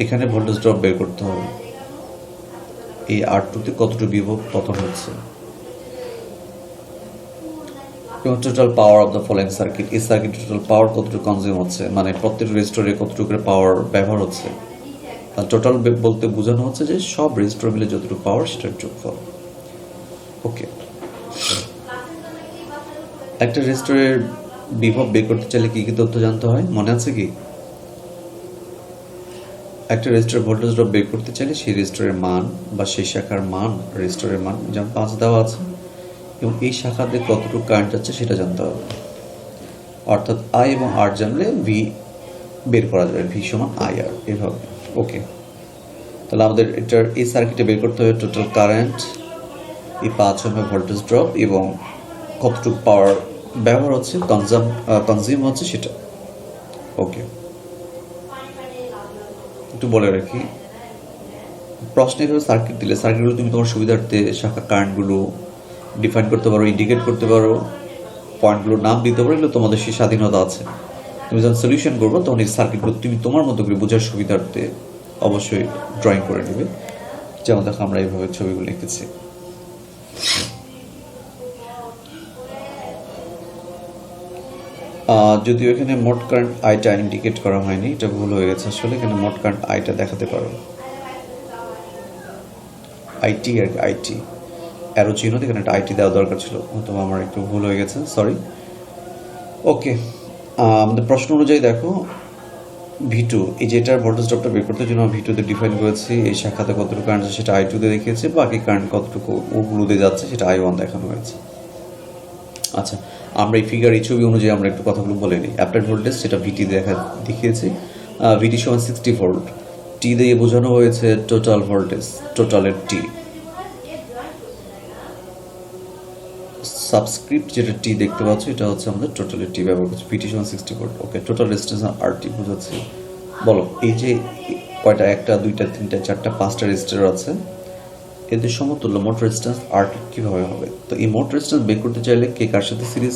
এখানে ভোল্টেজ ড্রপ বের করতে হবে। এই R2তে কতটুকু বিভব পতন হচ্ছে, এবং total power of the following circuit, এই সার্কিট টোটাল পাওয়ার কতটুকু কনজিউম হচ্ছে, মানে প্রত্যেক রেজিস্টরে কতটুকু পাওয়ার ব্যবহার হচ্ছে। আর টোটাল বলতে বোঝানো হচ্ছে যে সব রেজিস্টর মিলে যতটুকু পাওয়ার সেটার যোগফল। ওকে, একটা রেজিস্টরের বিভব বের করতে চাইলে কি কি তথ্য জানতে হয় মনে আছে কি? একটা রেজিস্টরের ভোল্টেজ ড্রপ বের করতে চাইলে সেই রেজিস্টরের মান বা সেই শাখার মান, রেজিস্টরের মান যেমন 5 দেওয়া আছে, এবং এই শাখাতে কতটুকু কারেন্ট যাচ্ছে সেটা জানতে হবে। অর্থাৎ আই এবং আর জানলে ভি বের করা যাবে, ভি সমান আই আর, এভাবে। ওকে, তাহলে আমাদের এটার এই সার্কিটে বের করতে হবে টোটাল কারেন্ট, এই 5 ওহমের ভোল্টেজ ড্রপ, এবং কতটুকু পাওয়ার ব্যবহার হচ্ছে, কনজিউম হচ্ছে সেটা। ওকে, একটু বলে রাখি, প্রশ্নে এভাবে সার্কিট দিলে সার্কিটগুলো তুমি তোমার সুবিধার্থে শাখা কারেন্টগুলো ডিফাইন করতে পারো, ইন্ডিকেট করতে পারো, পয়েন্টগুলোর নাম দিতে পারো, এগুলো তোমাদের সেই স্বাধীনতা আছে। তুমি যখন সলিউশন করবো তখন এই সার্কিটগুলো তুমি তোমার মতো করে বোঝার সুবিধার্থে অবশ্যই ড্রয়িং করে নেবে। যেমন দেখো আমরা এইভাবে ছবিগুলো এঁকেছি। যদিও এখানে মোট কারেন্ট আইটা ইন্ডিকেট করা হয়নি, এটা ভুল হয়ে গেছে আসলে। এখানে মোট কারেন্ট আইটা দেখাতে পারো, আইটি আর আইটি অ্যারো চিহ্ন, এখানে একটা আইটি দেওয়া দরকার ছিল, হয়তো আমার একটু ভুল হয়ে গেছে, সরি। ওকে, আমাদের প্রশ্ন অনুযায়ী দেখো V2, এই যেটার ভোল্টেজ ড্রপটা বের করতে জন্য V2 তে ডিফাইন করেছি, এই শাখাতে কতটুকু কারেন্ট আছে সেটা I2 তে দেখিয়েছে, বাকি কারেন্ট কতটুকু ওগুলোতে যাচ্ছে সেটা I1 দেখানো হয়েছে। আচ্ছা, আমরা এই ফিগার, এই ছবি অনুযায়ী আমরা একটু কথাগুলো বলে নিই। অ্যাপ্লাইড ভোল্টেজ সেটা VT দেখিয়েছি, VT সমান 60 ভোল্ট, টি দিয়ে বোঝানো হয়েছে টোটাল ভোল্টেজ, টোটালের টি। সাবস্ক্রিপ্ট যেটা টি দেখতে পাচ্ছ এটা হচ্ছে আমাদের টোটালের টি ব্যবহার করছি, VT সমান 60 ভোল্ট। ওকে, টোটাল রেজিস্ট্যান্স RT বোঝাচ্ছি। বলো, এই যে কয়টা, 1টা 2টা 3টা 4টা 5টা রেজিস্টার আছে, এদের সমতুল্য মোট রেজিস্ট্যান্স আরটি কীভাবে হবে? তো এই মোট রেজিস্ট্যান্স বের করতে চাইলে কে কার সাথে সিরিজ,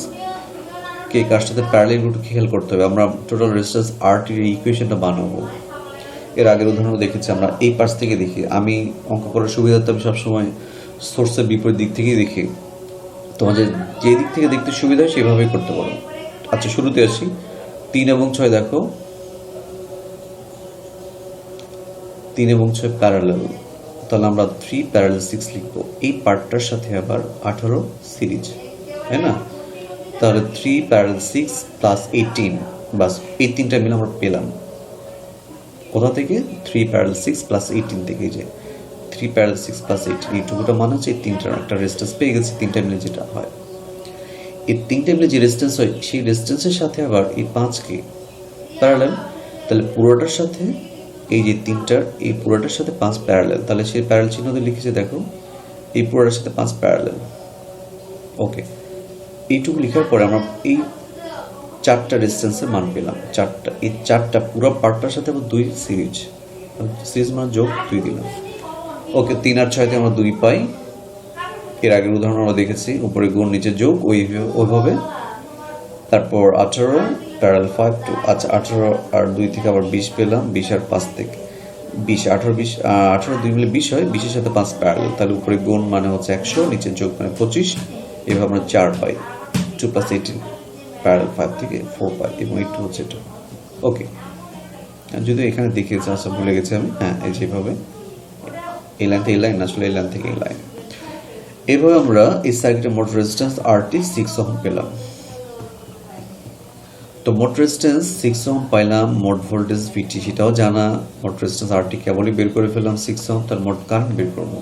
কে কার সাথে প্যারালাল একটু খেয়াল করতে হবে। আমরা টোটাল রেজিস্ট্যান্স আরটির এই ইকুয়েশনটা বানাবো। এর আগের উদাহরণ দেখেছি আমরা এই পাশ থেকে দেখি। আমি অঙ্ক করার সুবিধাতে আমি সবসময় সোর্সের বিপরীত দিক থেকেই দেখি। তোমাদের যে দিক থেকে দেখতে সুবিধা হয় সেভাবেই করতে পারো। আচ্ছা, শুরুতে আসি। 3 এবং 6 দেখো, 3 এবং 6 প্যারালাল, তাহলে আমরা 3 প্যারালাল 6 লিখবো। এই পার্টটার সাথে আবার 18 সিরিজ, তাই না? তাহলে 3 প্যারালাল 6 প্লাস 18, বাস এই তিনটা মিলে আমরা পেলাম। কোথা থেকে? 3 প্যারালাল 6 প্লাস 18 থেকে। যে 3 প্যারালাল 6 প্লাস 18 এইটুকুটা মানে হচ্ছে এই তিনটার একটা রেজিস্ট্যান্স পেয়ে গেছি। তিনটা মিলে যেটা হয়, এই তিনটা মিলে যে রেজিস্ট্যান্স হয় সেই রেজিস্ট্যান্সের সাথে আবার এই 5কে প্যারালাল, তাহলে পুরোটার সাথে এই যে তিনটার এই পুরোটার সাথে 5 প্যারালাল, তাহলে সেই প্যারালাল চিহ্ন দিয়ে লিখেছে দেখো, এই পুরোটার সাথে 5 প্যারালাল। ওকে, এইটুকু লেখার পরে আমরা এই 4টা রেজিস্ট্যান্সের মান পেলাম। এই 4টা পুরো পার্টটার সাথে আবার 2 সিরিজ, সিরিজ মানে যোগ 2 দিলাম। ওকে, 3 আর 6 তে আমরা 2 পাই। এর আগের উদাহরণ আমরা দেখেছি, উপরে গুণ নিচে যোগ ওইভাবে। তারপর 18 প্যারালাল 5 টু, আচ্ছা 18 আর 2 থেকে আবার 20 পেলাম। 20 আর 5 থেকে 20, 18 2 মিলে 20 হয়। 20-এর সাথে 5 প্যারালাল, তাহলে উপরে গুণ মানে হচ্ছে 100, নিচে যোগ মানে 25। এভাবে আমরা 4 পাই। 2 + 18 প্যারালাল 5 থেকে 4 পাই, এবং একটু হচ্ছে এটা। ওকে, যদিও এখানে দেখিয়েছে, আচ্ছা ভুলে গেছি আমি। হ্যাঁ, এই যেভাবে এই লাইন থেকে এই লাইন, আসলে এই লাইন থেকে এই লাইন। এভাবে আমরা এই সার্কিটের মোট রেজিস্ট্যান্স আরটি 6 ওহম পেলাম। তো মোট রেজিস্ট্যান্স 6 ওহম পাইলাম, মোট ভোল্টেজ ভিটি সেটাও জানা, মোট রেজিস্ট্যান্স আরটি কেবলই বের করে ফেললাম 6 ওহম। তার মোট কারেন্ট বের করবো।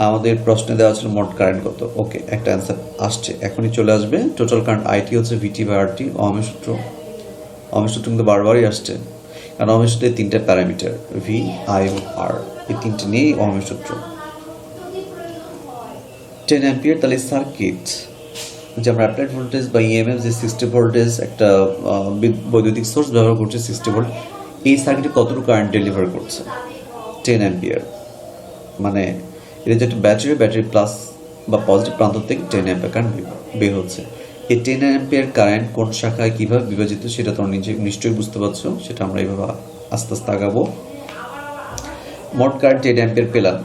আমাদের প্রশ্নে দেওয়া ছিল মোট কারেন্ট কত। ওকে, একটা অ্যান্সার আসছে, এখনই চলে আসবে। টোটাল কারেন্ট আইটি হচ্ছে ভিটি বাই আরটি। ওহমের সূত্র কিন্তু বারবারই আসছে, কারণ ওহমের সূত্রে 3টা প্যারামিটার ভি, আই এবং আর, এই 3টে নিয়েই ওহমের সূত্র। 10 অ্যাম্পিয়ার, তাহলে সার্কিট যে আমরা অ্যাপ্লাইড ভোল্টেজ বা ইএমএফ যে 60 ভোল্টেজ একটা বৈদ্যুতিক সোর্স ব্যবহার করছে 60 ভোল্ট, এই সার্কিটে কতটুকু কারেন্ট ডেলিভার করছে? 10 অ্যাম্পিয়ার। মানে এটা যে একটা ব্যাটারি প্লাস বা পজিটিভ প্রান্ত থেকে 10 অ্যাম্পিয়ার কারেন্ট বের হচ্ছে। এই 10 অ্যাম্পিয়ার কারেন্ট কোন শাখায় কীভাবে বিভাজিত সেটা তোমরা নিশ্চয়ই বুঝতে পারছো। সেটা আমরা এইভাবে আস্তে আস্তে আগাবো। মোট কারেন্ট 10 অ্যাম্পিয়ার পেলাম।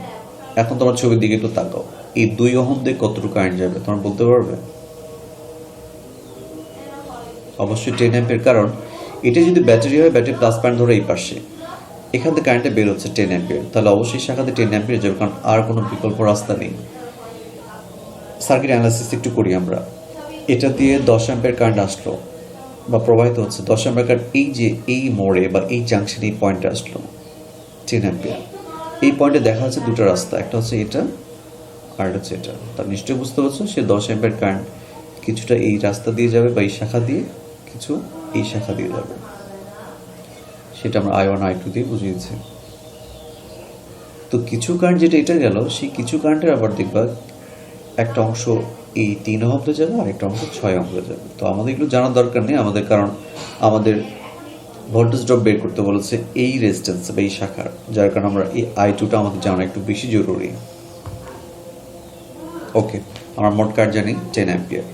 এখন তোমার ছবির দিকে একটু তাকাও, এই 2 ওহম দিয়ে কতটুকু কারেন্ট যাবে তোমরা বলতে পারবে? অবশ্যই 10 অ্যাম্পিয়ার, কারণ এটা যদি ব্যাটারি হয়, ব্যাটারি প্লাস পয়েন্ট ধরো এই পাশে, এখান থেকে কারেন্টটা বের হচ্ছে 10 অ্যাম্পিয়ার, তাহলে অবশ্যই শাখাতে 10 অ্যাম্পিয়ার যাবে, কারণ আর কোনো বিকল্প রাস্তা নেই। সার্কিট অ্যানালাইসিস একটু করি আমরা। এটা দিয়ে 10 অ্যাম্পিয়ার কারেন্ট আসলো বা প্রবাহিত হচ্ছে। 10 অ্যাম্পিয়ার কারেন্ট এই যে এই মোড়ে বা এই জাংশনে এই পয়েন্টে আসলো 10 অ্যাম্পিয়ার। এই পয়েন্টে দেখা যাচ্ছে দুটো রাস্তা, একটা হচ্ছে এটা আর এটা হচ্ছে এটা। তার নিশ্চয়ই বুঝতে পারছো সে 10 অ্যাম্পিয়ার কারেন্ট কিছুটা এই রাস্তা দিয়ে যাবে বা এই শাখা দিয়ে, কিছু এই শাখা দিয়ে যাবে। সেটা আমরা I1 I2 দিয়ে বুঝিয়েছি। তো কিছু কারেন্ট যেটা এটা গেল, সেই কিছু কারেন্টের আবার দেখবা একটা অংশ এই 3 ওহম হয়ে যাবে আর একটা অংশ 6 ওহম হয়ে যাবে। তো আমাদের এগুলো জানার দরকার নেই আমাদের, কারণ আমাদের ভোল্টেজ ড্রপ বের করতে বলেছে এই রেজিস্ট্যান্স বা এই শাখার, যার কারণে আমরা এই I2টা আমাদের জানা একটু বেশি জরুরি। ওকে, আমরা মোট কারেন্ট জানি 10 অ্যাম্পিয়ার।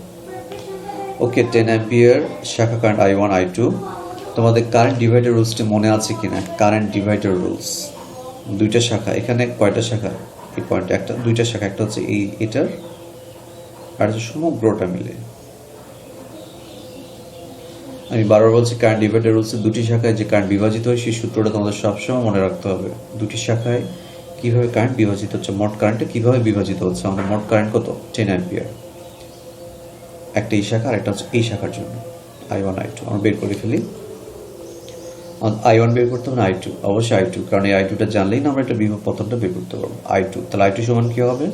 ওকে, 10 অ্যাম্পিয়ার শাখা কারেন্ট I1 I2। তোমাদের কারেন্ট ডিভাইডার রুলসটি মনে আছে কিনা? কারেন্ট ডিভাইডার রুলস, 2টা শাখা, এখানে কয়টা শাখা? এই পয়েন্টে একটা, 2টা শাখা, একটা হচ্ছে এটার আর হচ্ছে সমগ্রটা মিলে। আমি বারবার বলছি কারেন্ট ডিভাইডার রুলসে 2টি শাখায় যে কারেন্ট বিভাজিত হয় সেই সূত্রটা তোমাদের সবসময় মনে রাখতে হবে। 2টি শাখায় কীভাবে কারেন্ট বিভাজিত হচ্ছে, মোট কারেন্টটা কীভাবে বিভাজিত হচ্ছে। আমাদের মোট কারেন্ট কত? 10 অ্যাম্পিয়ার। একটা এই শাখা আর একটা হচ্ছে এই শাখার জন্য I1 I2 আমরা বের করে ফেলি। I1 বের করতে হবে না I2? অবশ্যই I2, কারণ এই I2টা জানলেই না আমরা একটা বিভব পতনটা বের করতে পারবো। I2, তাহলে I2 সমান কী হবে?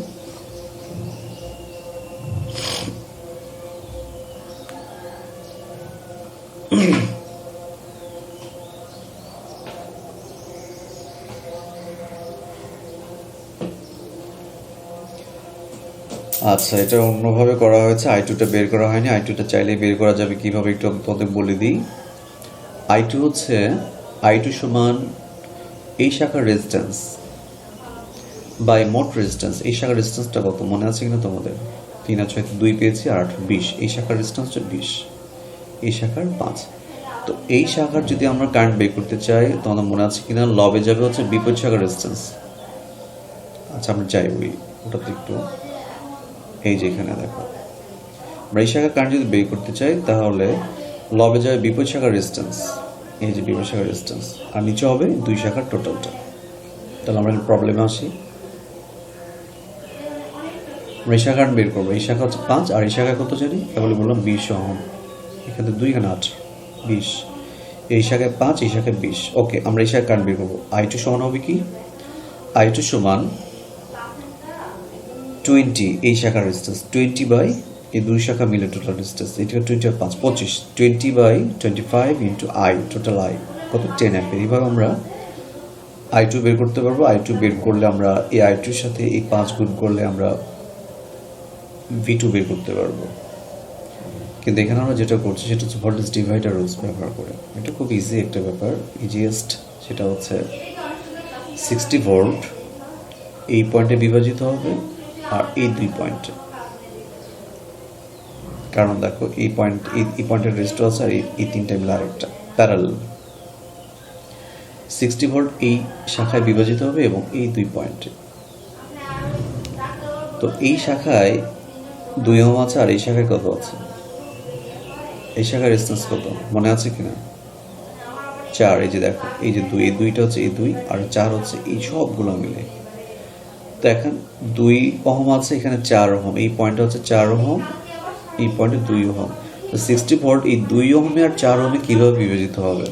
আচ্ছা, এটা অন্যভাবে করা হয়েছে, I2টা বের করা হয়নি। I2টা চাইলেই বের করা যাবে কিভাবে একটু তোমাদের বলে দিই। I2 হচ্ছে I2 সমান এই শাখার রেজিস্ট্যান্স বাই মোট রেজিস্ট্যান্স। এই শাখার রেজিস্ট্যান্সটা কত মনে আছে কিনা তোমাদের? 3 আর 6 2 পেয়েছি আর 8 20। এই শাখার রেজিস্ট্যান্সটা 20, এই শাখার 5। তো এই শাখার যদি আমরা কারেন্ট বের করতে চাই, তোমাদের মনে আছে কিনা লবে যাবে হচ্ছে বিপরীত শাখার রেজিস্ট্যান্স। আচ্ছা আমরা যাই ওটাতে একটু, এই যে এখানে দেখো আমরা এই শাখার কারেন্ট যদি বের করতে চাই তাহলে লবে যাবে বিপরীত শাখার রেজিস্ট্যান্স, এই যে বিপরীত শাখার রেজিস্ট্যান্স, আর নিচে হবে 2 শাখার টোটালটা। তাহলে আমরা প্রবলেমে আসি, আমরা এই শাখা বের করবো। এই শাখা হচ্ছে 5 আর এই শাখা কত জানি তাহলে বললাম 20 ওহম। এখানে 2 এখানে 8 20, এই শাখায় 5 এই শাখায় 20। ওকে আমরা এই শাখা কারেন্ট বের করবো। I2 সমান হবে কি? I2 সমান 20 এই শাখার রেজিস্ট্যান্স, 20 বাই এই 2 শাখা মিলে টোটাল রেজিস্ট্যান্স, এটা 20 আর 5 25, 20 by 25 into I total I কত 10 অ্যাম্পিয়ার। এইভাবে আমরা I2 বের করতে পারবো। I2 বের করলে আমরা এই I2 এর সাথে এই 5 গুণ করলে আমরা V2 বের করতে পারবো। কিন্তু এখানে আমরা যেটা করছি সেটা হচ্ছে ভোল্টেজ ডিভাইডার রুলস ব্যবহার করে। এটা খুব ইজি একটা ব্যাপার, ইজিয়েস্ট। সেটা হচ্ছে 60 ভোল্ট এই পয়েন্টে বিভাজিত হবে আর এই 2 পয়েন্টে, কারণ দেখো এই পয়েন্টের রেজিস্টর আছে আর এই 3টা মিলে আরেকটা প্যারালাল। 60 ভোল্ট এই শাখায় বিভাজিত হবে এবং এই 2 পয়েন্টে। তো এই শাখায় 2 ওহম আছে আর এই শাখায় কত আছে? এই শাখার রেজিস্ট্যান্স কত মনে আছে কিনা? 4। এই যে দেখো এই যে 2, এই 2টা হচ্ছে এই 2 আর 4 হচ্ছে এই সবগুলো মিলে। তো এখন 2 ওহম আছে, এখানে 4 ওহম, এই পয়েন্টটা হচ্ছে 4 ওহম, এই পয়েন্টে 2 ওহম। তো 60 ভোল্ট এই 2 ওহমে আর 4 ওহমে কিভাবে বিভাজিত হবে?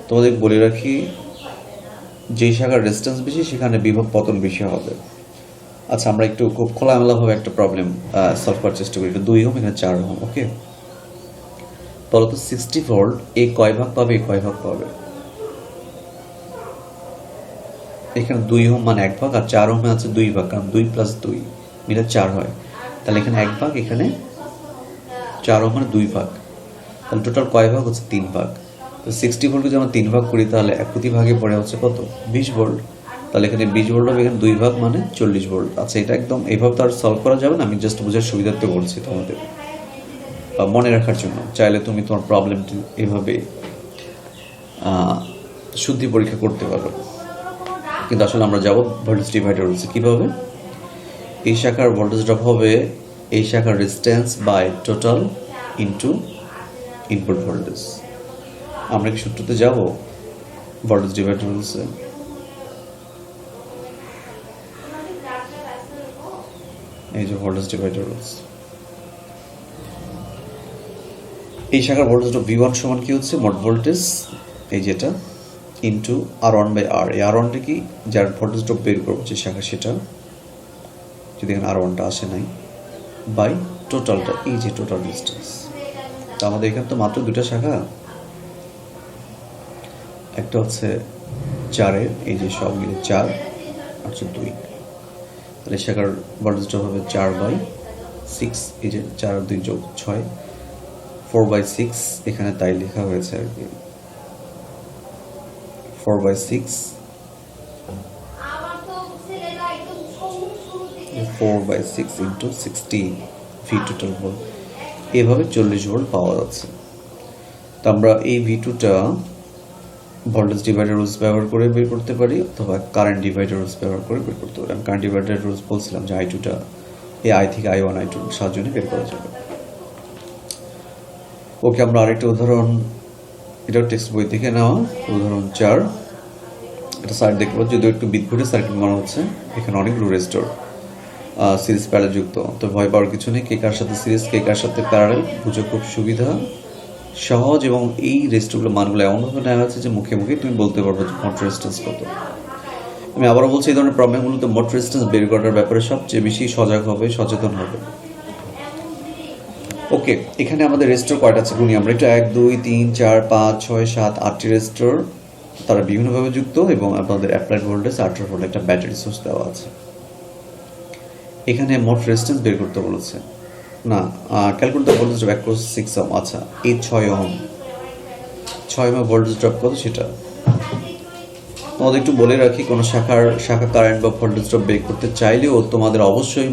তোমাদের বলে রাখি, যেই শাখার রেজিস্ট্যান্স বেশি সেখানে বিভব পতন বেশি হবে। আচ্ছা আমরা একটু খুব খোলামেলাভাবে একটা প্রবলেম সলভ করার চেষ্টা করি। 2 ওহম এখানে 4 ওহম। ওকে বলো তো 60 ভোল্ট এ কয় ভাগ পাবে, কয় ভাগ পাবে? এখানে 2 ওহম মানে 1 ভাগ আর 4 ওহমে আছে 2 ভাগ, কারণ 2 প্লাস 2 মিলে 4 হয়। তাহলে এখানে 1 ভাগ, এখানে 4 ওহম মানে 2 ভাগ, তাহলে টোটাল কয় ভাগ হচ্ছে? 3 ভাগ। তো 60 ভোল্টকে যদি আমরা 3 ভাগ করি তাহলে প্রতি ভাগে পড়ে হচ্ছে কত? 20 ভোল্ট। তাহলে এখানে 20 ভোল্ট হবে, এখানে 2 ভাগ মানে 40 ভোল্ট। আচ্ছা এটা একদম এইভাবে তো আর সলভ করা যাবে না, আমি জাস্ট বোঝার সুবিধার্থে বলছি তোমাদের মনে রাখার জন্য। চাইলে তুমি তোমার প্রবলেমটি এভাবে শুদ্ধি পরীক্ষা করতে পারো। কিন্তু আসলে আমরা যাব ভোল্টেজ ডিভাইডার রুলসে। কীভাবে? এই শাখার ভোল্টেজ ড্রপ হবে এই শাখার resistance by total into input voltage. আমরা কি সূত্রতে যাব ভোল্টেজ ডিভাইডার রুলসে? এই যে ভোল্টেজ ডিভাইডার রুলস, এই শাখার ভোল্টেজ ড্রপ V1 সমান কি হচ্ছে? মোট ভোল্টেজ এই যেটা ইন্টু R1 বাই R। এই R1টা কি? যার ভোল্টেজ ড্রপ বের করবো যে শাখা সেটা, যদি এখানে R1টা আসে নাই, বাই টোটালটা এই যে টোটাল ডিস্টেন্স। তো আমাদের এখানে তো মাত্র 2টা শাখা, একটা হচ্ছে 4-এর, এই যে সব মিলে 4 আর 2, তাহলে শাখার ভোল্টেজ ড্রপ হবে 4/6। এই যে 4 আর 2 যোগ 6, 4/6 এখানে তাই লেখা হয়েছে আর কি, 4/6 ইন্টু 60 ভি টোটাল ভোল্ট। এভাবে 40 ভোল্ট পাওয়া যাচ্ছে। তো আমরা এই V2টা ভোল্টেজ ডিভাইডার রুলস ব্যবহার করে বের করতে পারি অথবা কারেন্ট ডিভাইডার রুলস ব্যবহার করে বের করতে পারি। আমি কারেন্ট ডিভাইডার রুলস বলছিলাম যে I2টা এই I থেকে I1 I2 সাহায্যে বের করা যাবে। ওকে আমরা আরেকটা উদাহরণ, এটাও টেক্সট বই থেকে নেওয়া, উদাহরণ 4। এটা সার্কিট দেখতে পাচ্ছি, যদিও একটু বিদ্যুতের সার্কিট মনে হচ্ছে। এখানে অনেকগুলো রেজিস্টর সিরিজ প্যারালেল যুক্ত, তো ভয় পাওয়ার কিছু নেই। কে কার সাথে সিরিজ, কে কার সাথে প্যারালেল বুঝে খুব সুবিধা, সহজ। এবং এই রেজিস্টরগুলো মানগুলো এমনভাবে নেওয়া আছে যে মুখে মুখে তুমি বলতে পারবো যে মোট রেজিস্ট্যান্স কত। আমি আবারও বলছি, এই ধরনের প্রবলেমগুলোতে মোট রেজিস্ট্যান্স বের করার ব্যাপারে সবচেয়ে বেশি সজাগ হবে, সচেতন হবে। ওকে এখানে আমাদের রেজিস্টর কয়টা আছে গুনি আমরা একটু, 1 2 3 4 5 6 7 8টি রেজিস্টর, তারা বিভিন্নভাবে যুক্ত এবং আপনাদের অ্যাপ্লাইড ভোল্টেজ 18 ভোল্ট একটা ব্যাটারি সোর্স দেওয়া আছে। এখানে মোট রেজিস্ট্যান্স বের করতে বলেছে না, ক্যালকুলেটর ভোল্টেজ ড্রপ 6 ওহম। আচ্ছা এই 6 ওহম ভোল্টেজ ড্রপ কত সেটা তোমাদের একটু বলে রাখি, কোনো শাখা কারেন্ট বা ভোল্টেজ ড্রপ বের করতে চাইলেও তোমাদের অবশ্যই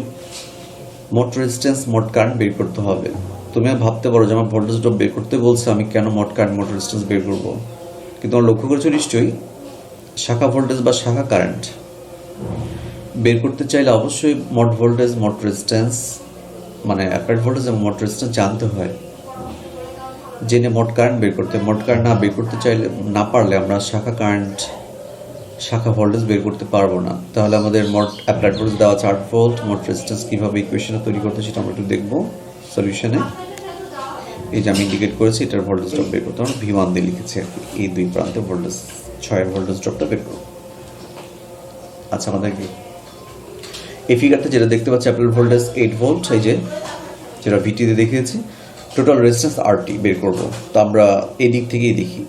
মোট রেজিস্ট্যান্স মোট কারেন্ট বের করতে হবে। তুমি ভাবতে পারো যে আমার ভোল্টেজ ড্রপ বের করতে বলছে, আমি কেন মোট কারেন্ট মোট রেজিস্ট্যান্স বের করবো? কিন্তু তোমরা লক্ষ্য করেছো নিশ্চয়ই, শাখা ভোল্টেজ বা শাখা কারেন্ট বের করতে চাইলে অবশ্যই মোট ভোল্টেজ মোট রেজিস্ট্যান্স মানে অ্যাপ্লাইড ভোল্টেজ এবং মোট রেজিস্ট্যান্স জানতে হয়, জেনে মোট কারেন্ট বের করতে। মোট কারেন্ট না বের করতে চাইলে, না পারলে আমরা শাখা কারেন্ট শাখা ভোল্টেজ বের করতে পারবো না। তাহলে আমাদের মোট অ্যাপ্লাইড ভোল্টেজ দেওয়া আছে 8 ভোল্ট, মোট রেজিস্ট্যান্স কীভাবে ইকুয়েশনে তৈরি করতে সেটা আমরা একটু দেখবো সলিউশনে। এই যে আমি ইন্ডিকেট করেছি, এটার ভোল্টেজ ড্রপ বের করতে আমরা V1 দিয়ে লিখেছি আর কি, এই দুই প্রান্তে ভোল্টেজ 6 ভোল্টেজ ড্রপটা বের করবো। আচ্ছা, আমাদের কি এই ফিগারটা যেটা দেখতে পাচ্ছি অ্যাপ্লাইড ভোল্টেজ 8 ভোল্ট, এই যে যেটা VT দিয়ে দেখিয়েছি, টোটাল রেজিস্ট্যান্স RT বের করবো। তো আমরা এই দিক থেকেই দেখি,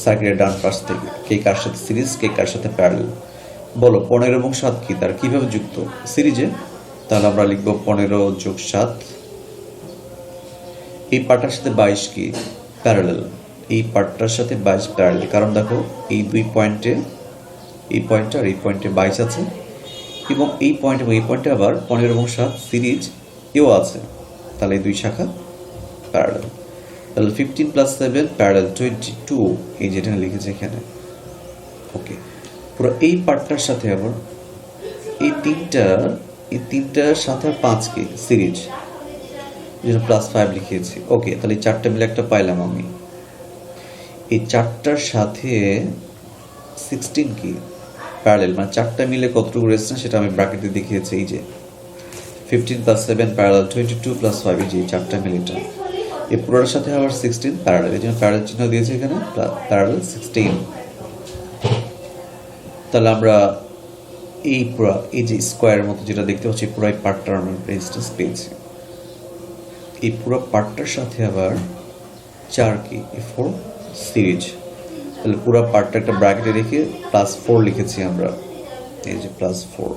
সার্কিটের ডান পাশ থেকে কে কার সাথে সিরিজ, কে কার সাথে প্যারালাল। বলো 15 এবং 7 কি, তার কিভাবে যুক্ত? সিরিজে। তাহলে আমরা লিখবো 15 যোগ 7। এই পার্টটার সাথে 22 কি, প্যারালাল। এই পার্টটার সাথে 22 প্যারালাল, কারণ দেখো এই দুই পয়েন্টে, এই পয়েন্টে আর এই পয়েন্টে 22 আছে, এবং এই পয়েন্ট এবং এই পয়েন্টে আবার 15 এবং 7 সিরিজ এও আছে। তাহলে এই দুই শাখা প্যারালাল। তাহলে 15 + 7 প্যারালাল 22, এই যেটা লিখেছে এখানে। ওকে, পুরো এই পার্টটার সাথে আবার এই তিনটার সাথে আর 5 কি সিরিজ, যেটা +5 লিখিয়েছি। ওকে, তাহলে এই চারটা মিলে একটা পাইলাম আমি। এই চারটার সাথে 16 কি প্যারালাল, মানে চারটা মিলে কতটুকু রেজিস্ট্যান্স সেটা আমি ব্র্যাকেটে দেখিয়েছি। এই যে 15 + 7 প্যারালাল 22 + 5, এই যে চারটা মিলে এটা। এই পুরোটার সাথে আবার 16 প্যারালাল, এই জন্য প্যারালাল চিহ্ন দিয়েছি এখানে, প্যারালাল 16। তাহলে আমরা এই পুরো এই যে স্কোয়ারের মতো যেটা দেখতে পাচ্ছি, পুরো এই পার্টটার আমরা রেজিস্ট্যান্স পেয়েছি। এই পুরো পার্টটার সাথে আবার 4 কি 4 সিরিজ। তাহলে পুরো পার্টটা একটা ব্র্যাকেটে রেখে +4 লিখেছি আমরা, এই যে +4।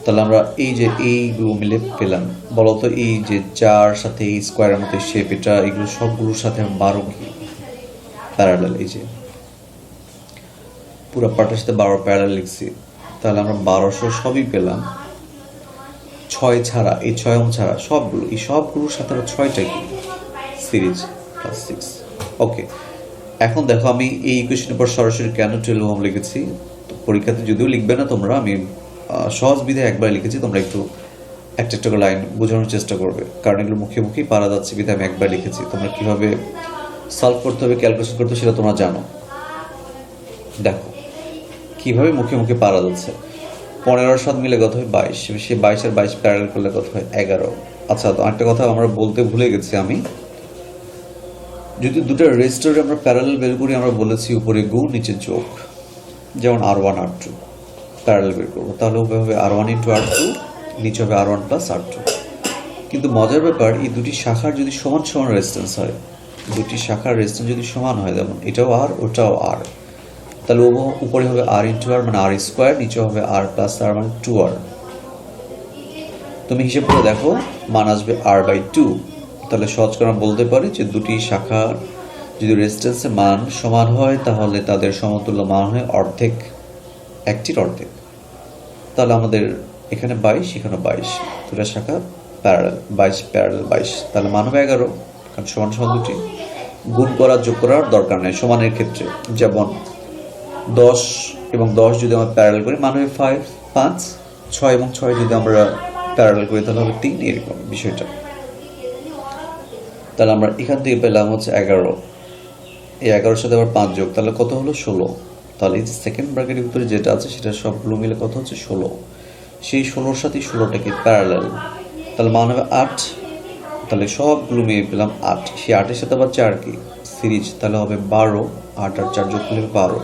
তাহলে আমরা এই যে এইগুলো মিলে পেলাম। বলতো এই যে 4 সাথে এই স্কোয়ারের মতো শেপ, এটা এগুলো সবগুলোর সাথে 12 কি প্যারালাল। এই যে পুরো পার্টের সাথে 12 প্যারালাল লিখছি। তাহলে আমরা 1200 সবই পেলাম, 6 ছাড়া, এই 6 ওহম ছাড়া সবগুলো, এই সবগুলোর সাথে আবার 6টা কি সিরিজ +6। ওকে, এখন দেখো আমি এই ইকুয়েশনের পর সরাসরি কেন 12 ওহম লিখেছি। তো পরীক্ষাতে যদিও লিখবে না তোমরা, আমি সহজ বিধায় একবার লিখেছি, তোমরা একটু একটা একটা লাইন বোঝানোর চেষ্টা করবে, কারণ এগুলো মুখে মুখেই পারা যাচ্ছে বিধায় আমি একবার লিখেছি। তোমরা কিভাবে সলভ করতে হবে, ক্যালকুলেশন করতে হবে সেটা তোমরা জানো। দেখো কিভাবে মুখে মুখে পারা যাচ্ছে। 15 আর 7 মিলে কত হয় 22, সে 22 আর 22 প্যারালাল করলে কত হয় 11। আচ্ছা, তো একটা কথা আমরা বলতে ভুলে গেছি, আমি যদি দুটো রেজিস্টারে আমরা প্যারালাল বের করি, আমরা বলেছি উপরে গুণ নিচে যোগ, যেমন R1 R2 প্যারালাল বের করবো, তাহলে উপরে হবে R1 × R2, নিচে হবে R1 + R2। কিন্তু মজার ব্যাপার, এই দুটি শাখার যদি সমান সমান রেজিস্ট্যান্স হয়, দুটি শাখার রেজিস্ট্যান্স যদি সমান হয়, যেমন এটাও R ওটাও R, তাহলে উপরে হবে R × R মানে R², নিচে হবে R + R মানে 2R। তুমি হিসেব করে দেখো, মান আসবে R/2। তাহলে সহজ করে আমরা বলতে পারি যে দুটি শাখার যদি রেজিস্ট্যান্সের মান সমান হয়, তাহলে তাদের সমতুল্য মান হয় অর্ধেক, একটির অর্ধেক। তাহলে আমাদের এখানে 22, এখানে 22, দুটা শাখা প্যারালাল, 22 প্যারালাল 22, তাহলে মান হবে 11, কারণ সমান সমান দুটি। গুণ করা যোগ করার দরকার নেই সমানের ক্ষেত্রে। যেমন 10 এবং 10 যদি আমরা প্যারালাল করি, মান হবে 5, 6 এবং 6 যদি আমরা প্যারালাল করি তাহলে হবে 3, এরকম বিষয়টা। তাহলে আমরা এখান থেকে পেলাম হচ্ছে 11, এই 11-এর সাথে আবার 5 যোগ, তাহলে কত হলো 16। তাহলে এই সেকেন্ড ব্র্যাকেটের ভিতরে যেটা আছে সেটা সবগুলো মিলে কত হচ্ছে 16। সেই 16-এর সাথে 16টাকে প্যারালাল, তাহলে মান হবে 8। তাহলে সবগুলো মিলে পেলাম 8। সেই 8-এর সাথে আবার 4 কি সিরিজ, তাহলে হবে 12। 8 আর 4 যোগ করলে 12।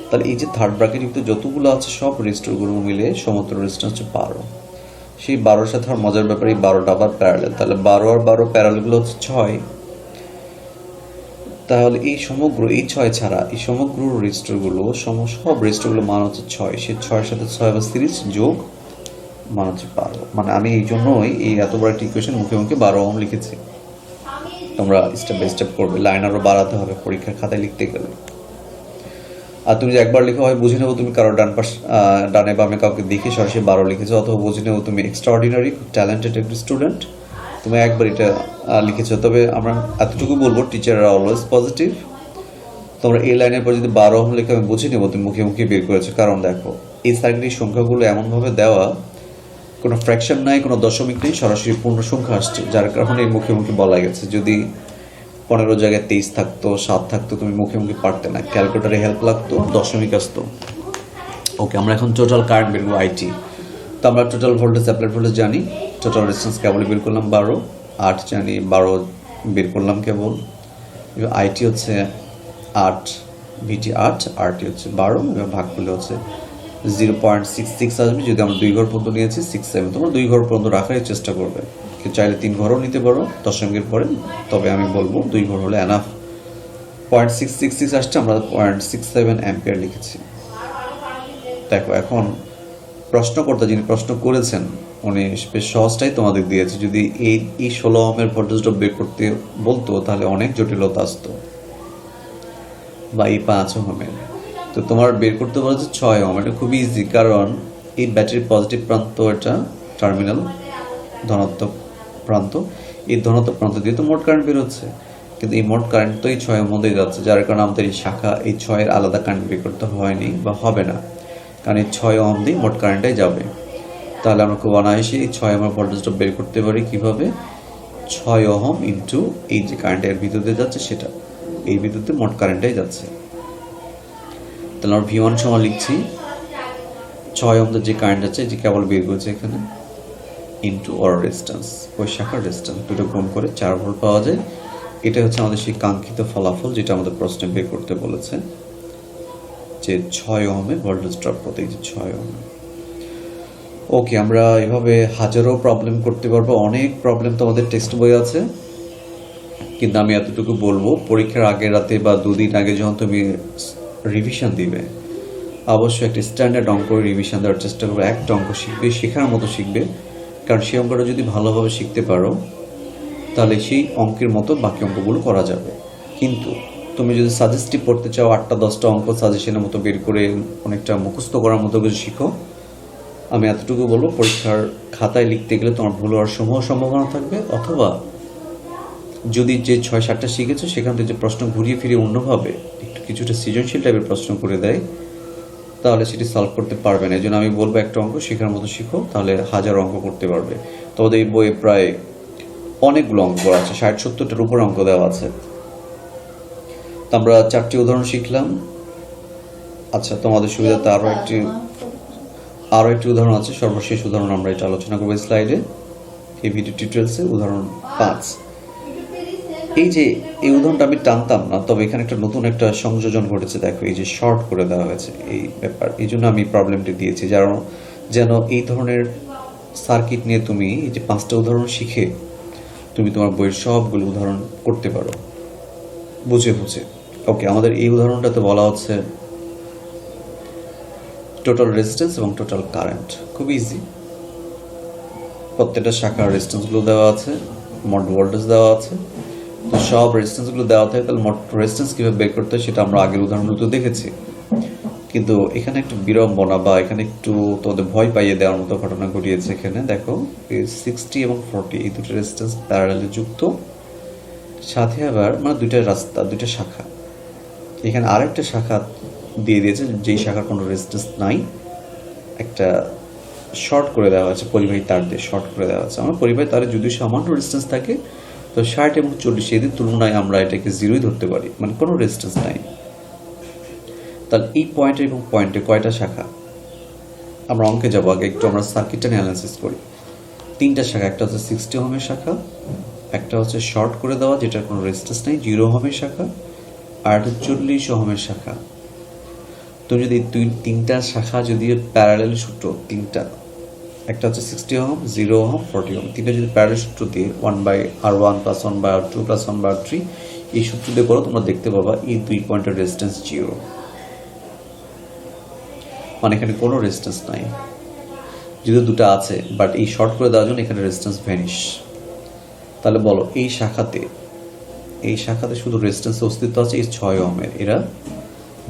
তাহলে এই যে থার্ড ব্র্যাকেটের ভিতরে যতগুলো আছে সব রেজিস্টারগুলো মিলে সমতুল্য রেজিস্ট্যান্স হচ্ছে 12। সেই 12-এর সাথে আর মজার ব্যাপারে এই 12টা আবার প্যারালাল, তাহলে 12 আর 12 প্যারালালগুলো হচ্ছে 6। তাহলে এই সমগ্র, এই 6 ছাড়া এই সমগ্র রেজিস্টারগুলো, সব রেজিস্টারগুলো মান হচ্ছে 6। সেই 6-এর সাথে 6 আবার সিরিজ যোগ, মান হচ্ছে 12। মানে আমি এই জন্যই এই এত বড় একটা ইকুয়েশন মুখে মুখে 12 ওহম লিখেছি। তোমরা স্টেপ বাই স্টেপ করবে, লাইন আরও বাড়াতে হবে পরীক্ষার খাতায় লিখতে গেলে। আর তুমি যে একবার লেখা হয় বুঝে নেবো তুমি কারো ডানে বামে কাউকে দেখে সরাসরি 12 লিখেছো, অথবা বুঝে নেবো তুমি এক্সট্রাঅর্ডিনারি ট্যালেন্টেড একটি স্টুডেন্ট, তুমি একবার এটা লিখেছো। তবে আমরা এতটুকু বলবো, টিচাররা অলওয়েজ পজিটিভ। তোমরা এই লাইনের পর যদি 12 লিখে আমি বুঝে নেবো তুমি মুখে মুখে বের করেছো। কারণ দেখো এই সার্কিটের সংখ্যাগুলো এমনভাবে দেওয়া, কোনো ফ্র্যাকশন নাই, কোনো দশমিক নেই, সরাসরি পূর্ণ সংখ্যা আসছে, যার কারণে এই মুখে মুখে বলা গেছে। যদি 15 জায়গায় 23 থাকতো, 7 থাকতো, তুমি মুখে মুখে পারতে না, ক্যালকুলেটারে হেল্প লাগতো, দশমিক আসতো। ওকে, আমরা এখন টোটাল কারেন্ট বের করবো আইটি। তো আমরা টোটাল ভোল্টেজ, অ্যাপ্লাইড ভোল্টেজ জানি, টোটাল রেজিস্ট্যান্স কেবল বের করলাম 12, 8 জানি, 12 বের করলাম কেবল। আইটি হচ্ছে 8, ভিটি 8, আরটি হচ্ছে 12, এবং ভাগ করলে হচ্ছে 0.66 আসবে। যদি আমরা 2 ঘর পর্যন্ত নিয়েছি 67, তোমরা 2 ঘর পর্যন্ত রাখারই চেষ্টা করবে, চাইলে 3 ঘরও নিতে পারো দশমিকের পরে, তবে আমি বলবো 2 ঘর হলে এনাফ। 0.666 আসছে, আমরা 0.67 অ্যাম্পিয়ার লিখেছি। দেখো এখন প্রশ্নকর্তা যিনি প্রশ্ন করেছেন উনি বেশ সহজটাই তোমাদের দিয়েছে। যদি এই 16 ওহমের ভোল্টেজ ড্রপ বের করতে বলতো তাহলে অনেক জটিলতা আসতো, বা এই 5 ওহমের। তো তোমার বের করতে বলেছে 6 ওহম, এটা খুবই ইজি, কারণ এই ব্যাটারির পজিটিভ প্রান্ত, এটা টার্মিনাল ধনাত্মক প্রান্ত, এই ধনাত্মক প্রান্ত দিয়ে তো মোট কারেন্ট বের হচ্ছে, কিন্তু এই মোট কারেন্ট তো এই 6 এর মধ্যেই যাচ্ছে, যার কারণে আমাদের এই শাখা এই 6 এর আলাদা কারেন্ট বের করতে হয়নি বা হবে না, কারণ এই 6 ওহম দিয়ে মোট কারেন্টটাই যাবে। তাহলে আমরা খুব অনায়াসে এই 6 ওহমের ভোল্টেজটা বের করতে পারি কিভাবে, 6 ওহম ইন্টু এই যে কারেন্ট এর ভিতর দিয়ে যাচ্ছে সেটা, এই ভিতর দিয়ে মোট কারেন্টটাই যাচ্ছে। তাহলে আমরা V1 সমান লিখছি 6 ওহম যে কারেন্ট আছে যে কেবল বের করেছে এখানে, ইন্টু ওর রেজিস্ট্যান্স, ওই শাখার রেজিস্ট্যান্স, দুটো গুণ করে 4 ভোল্ট পাওয়া যায়। এটা হচ্ছে আমাদের সেই কাঙ্ক্ষিত ফলাফল যেটা আমাদের প্রশ্নে বের করতে বলেছে, যে 6 ওহমে ভোল্টেজ ড্রপ কত, এই যে 6 ওহম। ওকে, আমরা এভাবে হাজারো প্রবলেম করতে পারবো, অনেক প্রবলেম তোমাদের টেক্সট বই আছে, কিন্তু আমি এতটুকু বলবো পরীক্ষার আগের রাতে বা 2 দিন আগে যখন তুমি রিভিশন দিবে, অবশ্যই একটা স্ট্যান্ডার্ড অঙ্ক রিভিশন দেওয়ার চেষ্টা করবে। একটা অঙ্ক শিখবে, শেখার মতো শিখবে, কারণ সেই অঙ্কটা যদি ভালোভাবে শিখতে পারো তাহলে সেই অঙ্কের মতো বাকি অঙ্কগুলো করা যাবে। কিন্তু তুমি যদি সাজেস্টিভ পড়তে চাও, 8টা 10টা অঙ্ক সাজেশনের মতো বের করে অনেকটা মুখস্থ করার মতো কিছু শিখো, আমি এতটুকু বলবো পরীক্ষার খাতায় লিখতে গেলে তোমার ভুল হওয়ার সম্ভাবনা থাকবে, অথবা যদি যে 6-7টা শিখেছো সেখান থেকে যে প্রশ্ন ঘুরিয়ে ফিরিয়ে অন্যভাবে একটু কিছুটা সৃজনশীল টাইপের প্রশ্ন করে দেয়, তাহলে সেটি সলভ করতে পারবে না। এই জন্য আমি বলবো একটা অঙ্ক শেখার মতো শিখো, তাহলে 1000 অঙ্ক করতে পারবে। তোমাদের এই বইয়ে প্রায় অনেকগুলো অঙ্ক করা আছে, 60-70টার উপর অঙ্ক দেওয়া আছে। তো আমরা 4টি উদাহরণ শিখলাম। আচ্ছা, তোমাদের সুবিধাতে আরও একটি উদাহরণ আছে, সর্বশেষ উদাহরণ আমরা এটা আলোচনা করবো স্লাইডে, এই ভিডিও টিউটোরিয়ালসে উদাহরণ 5। এই যে এই উদাহরণটা আমি টানতাম না, তবে এখানে একটা নতুন একটা সংযোজন ঘটেছে। দেখো এই যে শর্ট করে দেওয়া হয়েছে এই ব্যাপার, এই জন্য আমি প্রবলেমটি দিয়েছি, যেন এই ধরনের সার্কিট নিয়ে তুমি এই যে 5টা উদাহরণ শিখে তুমি তোমার বইয়ের সবগুলো উদাহরণ করতে পারো বুঝে বুঝে। ওকে, আমাদের এই উদাহরণটাতে বলা হচ্ছে টোটাল রেজিস্ট্যান্স এবং টোটাল কারেন্ট, খুব ইজি। প্রত্যেকটা শাখার রেজিস্ট্যান্সগুলো দেওয়া আছে, মোট ভোল্টেজ দেওয়া আছে। তো সব রেজিস্ট্যান্সগুলো দেওয়া থাকে, তাহলে মোট রেজিস্ট্যান্স কীভাবে বের করতে হয় সেটা আমরা আগের উদাহরণগুলো তো দেখেছি। কিন্তু এখানে একটু বিড়ম্বনা বা এখানে একটু তোমাদের ভয় পাইয়ে দেওয়ার মতো ঘটনা ঘটিয়েছে। এখানে দেখো 60 এবং 40 এই দুটো রেজিস্ট্যান্স প্যারালালে যুক্ত, সাথে আবার মানে দুইটা রাস্তা, দুইটা শাখা। এখানে আরেকটা শাখা দিয়ে দিয়েছে যেই শাখার কোনো রেজিস্ট্যান্স নাই, একটা শর্ট করে দেওয়া আছে, পরিবাহী তার দিয়ে শর্ট করে দেওয়া আছে। আমার পরিবাহী তারে যদি সামান্য রেজিস্ট্যান্স থাকে, তো 60 এবং 40 এদের তুলনায় আমরা এটাকে 0ই ধরতে পারি, মানে কোনো রেজিস্ট্যান্স নাই। তাহলে এই পয়েন্টে এবং পয়েন্টে কয়টা শাখা, আমরা অঙ্কে যাবো, আগে একটু আমরা সার্কিটটা অ্যানালাইসিস করি। 3টা শাখা, একটা হচ্ছে 60 ওহমের শাখা, একটা হচ্ছে শর্ট করে দেওয়া যেটার কোনো রেজিস্ট্যান্স নেই 0 ওহমের শাখা, আর একটা 40 ওহমের শাখা। তুমি যদি 3টা শাখা যদি প্যারালাল সূত্র, 3টা, একটা হচ্ছে 60 ওহম, 0 ওহম, 40 ওহম, 3টা যদি প্যারালাল সূত্র দিয়ে 1/R1 + 1/R2 + 1/R3 এই সূত্র দিয়ে করো, তোমরা দেখতে পাবা এই 2 পয়েন্টের রেজিস্ট্যান্স 0, মানে এখানে কোনো রেজিস্ট্যান্স নাই। যদি দুটো আছে বাট এই শর্ট করে দেওয়ার জন্য এখানে রেজিস্ট্যান্স ভ্যানিশ। তাহলে বলো এই শাখাতে শুধু রেজিস্ট্যান্সের অস্তিত্ব আছে এই 6 ওহমের, এরা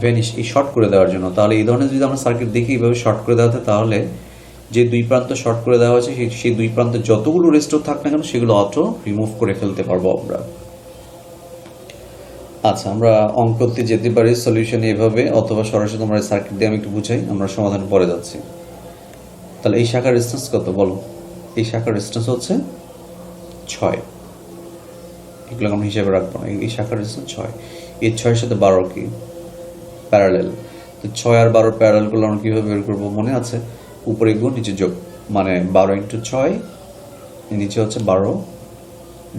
ভ্যানিশ, এই শর্ট করে দেওয়ার জন্য। তাহলে এই ধরনের যদি আমরা সার্কিট দেখি এইভাবে শর্ট করে দেওয়া হয়, তাহলে যে দুই প্রান্ত শর্ট করে দেওয়া হয়েছে সেই দুই প্রান্তে যতগুলো রেজিস্টর থাক না কেন সেগুলো অটো রিমুভ করে ফেলতে পারবো আমরা। আচ্ছা, আমরা অঙ্কতে যেতে পারি সলিউশন এভাবে, অথবা সরাসরি আমরা সার্কিট দিয়ে আমি একটু বুঝাই, আমরা সমাধান পরে যাচ্ছি। তাহলে এই শাখার রেজিস্ট্যান্স কত বলো? এই শাখার রেজিস্ট্যান্স হচ্ছে 6। এগুলো আমরা হিসাবে রাখবো না। এই শাখার রেজিস্ট্যান্স 6। এই 6-এর সাথে 12 কি প্যারালেল। তো 6 আর 12 প্যারালেল করলে আমরা কীভাবে বের করবো? মনে আছে, উপরে গুণ নিচে যোগ, মানে 12 × 6, নিচে হচ্ছে 12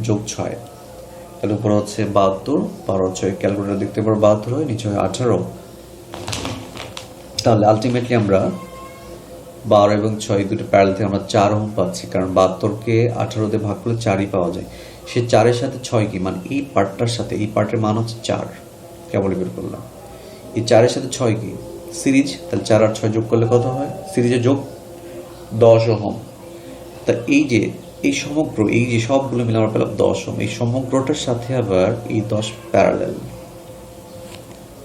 যোগ 6, তাহলে উপরে হচ্ছে 72, 12 6 ক্যালকুলেটর দেখতে পারো 72 হয়, নিচে হয় 18। তাহলে আলটিমেটলি আমরা 12 এবং 6 দুটো প্যারালেল থেকে আমরা 4 ওহম পাচ্ছি, কারণ 72কে 18 দিয়ে ভাগ করলে 4ই পাওয়া যায়। সে 4-এর সাথে 6 কি, মানে এই পার্টটার সাথে এই পার্টের মান হচ্ছে 4, কেবলই বের করলাম। এই 4-এর সাথে 6 কি সিরিজ, তাহলে 4 আর 6 যোগ করলে কত হয়? সিরিজে যোগ 10 ওহম। তা এই যে এই সমগ্র এই যে সবগুলো মিলে আমরা পেলাম 10 ওহম। এই সমগ্রটার সাথে আবার এই 10 প্যারালেল,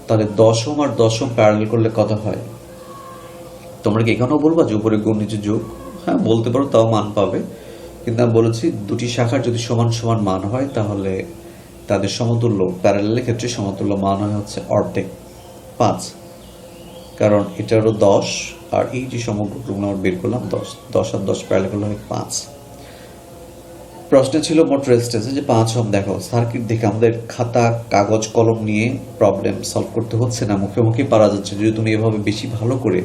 তাহলে 10 ওহম আর 10 ওহম প্যারালেল করলে কত হয়? তোমরা কি এখানেও বলবা যে উপরে গুণ নিচে যোগ? হ্যাঁ, বলতে পারো, তাও মান পাবে। কিন্তু আমি বলেছি দুটি শাখার যদি সমান সমান মান হয় তাহলে তাদের সমতুল্য, প্যারালেলের ক্ষেত্রে সমতুল্য মান হয় হচ্ছে অর্ধেক, 5। কারণ এটা হলো 10, আর এই যে সমগ্রগুলো আমরা বের করলাম 10 আর 10 প্যারালেল করলে হয় 5। প্রশ্ন ছিল মোট রেজিস্ট্যান্স যে 5 ওহম। দেখো সার্কিট দেখে আমাদের খাতা কাগজ কলম নিয়ে প্রবলেম সলভ করতে হচ্ছে না, মুখে মুখে পারা যাচ্ছে। যদি তুমি এভাবে বেশি ভালো করে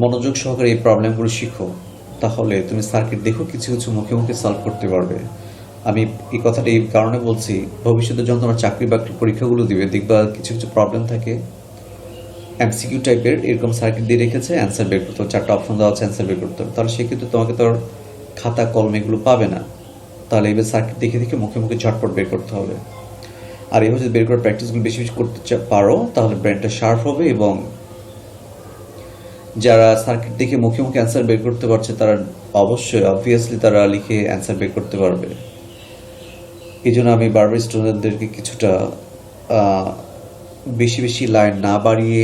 মনোযোগ সহকারে এই প্রবলেমগুলো শিখো, তাহলে তুমি সার্কিট দেখো কিছু কিছু মুখে মুখে সলভ করতে পারবে। আমি এই কথাটা এই কারণে বলছি, ভবিষ্যতে যখন তোমরা চাকরি বাকরি পরীক্ষাগুলো দিবে, দেখবা কিছু কিছু প্রবলেম থাকে এমসিকিউ টাইপের, এরকম সার্কিট দিয়ে রেখেছে, অ্যান্সার বের করতে হবে, 4টা অপশন দেওয়া আছে, অ্যান্সার বের করতে হবে। তাহলে সেক্ষেত্রে তোমাকে তোর খাতা কলম এগুলো পাবে না। তাহলে এবার সার্কিট দেখে দেখে মুখে মুখে ঝটপট বের করতে হবে। আর এইভাবে যদি বের করার প্র্যাকটিসগুলো বেশি বেশি করতে পারো, তাহলে ব্রেনটা শার্প হবে। এবং যারা সার্কিট দেখে মুখে মুখে অ্যান্সার বের করতে পারছে, তারা অবশ্যই অবভিয়াসলি তারা লিখে অ্যান্সার বের করতে পারবে। এই জন্য আমি বারবার স্টুডেন্টদেরকে কিছুটা বেশি বেশি লাইন না বাড়িয়ে,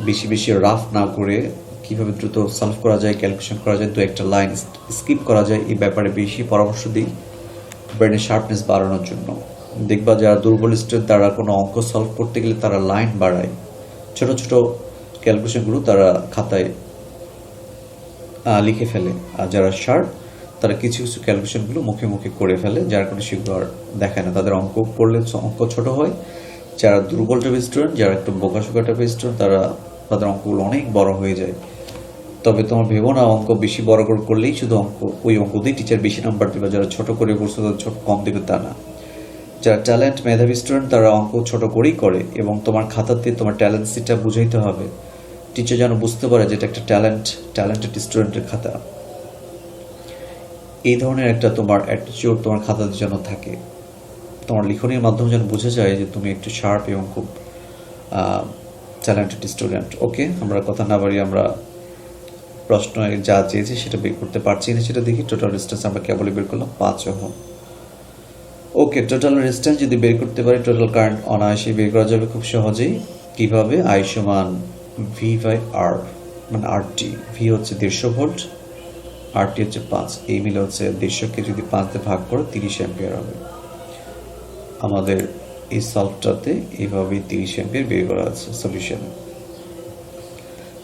বেশি বেশি রাফ না করে, কীভাবে দ্রুত সলভ করা যায়, ক্যালকুলেশন করা যায়, 2-1টা লাইন স্কিপ করা যায়, এই ব্যাপারে বেশি পরামর্শ দিই ব্রেনের শার্পনেস বাড়ানোর জন্য। দেখবা যারা দুর্বল স্টুডেন্ট, তারা কোনো অঙ্ক সলভ করতে গেলে তারা লাইন বাড়ায়, ছোট ছোট ক্যালকুলেশনগুলো তারা খাতায় লিখে ফেলে। আর যারা শার্প, তারা কিছু কিছু ক্যালকুলেশনগুলো মুখে মুখে করে ফেলে, যার কারণে সেগুলো আর দেখায় না। তাদের অঙ্ক করলে অঙ্ক ছোট হয়। যারা দুর্বল টাইপের স্টুডেন্ট, যারা একটু বোকাশোকা টাইপের স্টুডেন্ট, তাদের অঙ্কগুলো অনেক বড় হয়ে যায়। তবে তোমার ভেবো না অঙ্ক বেশি বড় করে করলেই শুধু ওই অঙ্ক দিয়ে টিচার বেশি নাম্বার দেবে। যারা ছোট করে করছে তাদের ছোট কম দেবে তা না। যারা ট্যালেন্ট মেধাবী স্টুডেন্ট, তারা অঙ্ক ছোট করেই করে, এবং তোমার খাতাতে তোমার ট্যালেন্ট সিটটা বুঝাইতে হবে। টিচার যেন বুঝতে পারে যে এটা একটা ট্যালেন্টেড স্টুডেন্টের খাতা। এই ধরনের একটা তোমার অ্যাটিটিউড তোমার খাতাতে যেন থাকে, তোমার লিখনের মাধ্যমে যেন বোঝা যায় যে তুমি একটু শার্প এবং খুব ট্যালেন্টেড স্টুডেন্ট। ওকে, আমরা কথা না বাড়িয়ে আমরা প্রশ্ন যা চেয়েছি সেটা বের করতে পারছি না সেটা দেখি। টোটাল রেজিস্ট্যান্স আমরা কেবলই বের করলাম 5 ওহম। ওকে, টোটাল রেজিস্ট্যান্স যদি বের করতে পারি, টোটাল কারেন্ট অনায়াসেই বের করা যাবে খুব সহজেই। কিভাবে? I সমান V/R, মানে RT। ভি হচ্ছে 150 ভোল্ট, RT হচ্ছে 5। এই মিলে হচ্ছে 150কে যদি 5 দিয়ে ভাগ করো 30 অ্যাম্পিয়ার হবে। আমাদের এই সলভটাতে এইভাবেই 30 অ্যাম্পিয়ার বের করা আছে সলিউশন।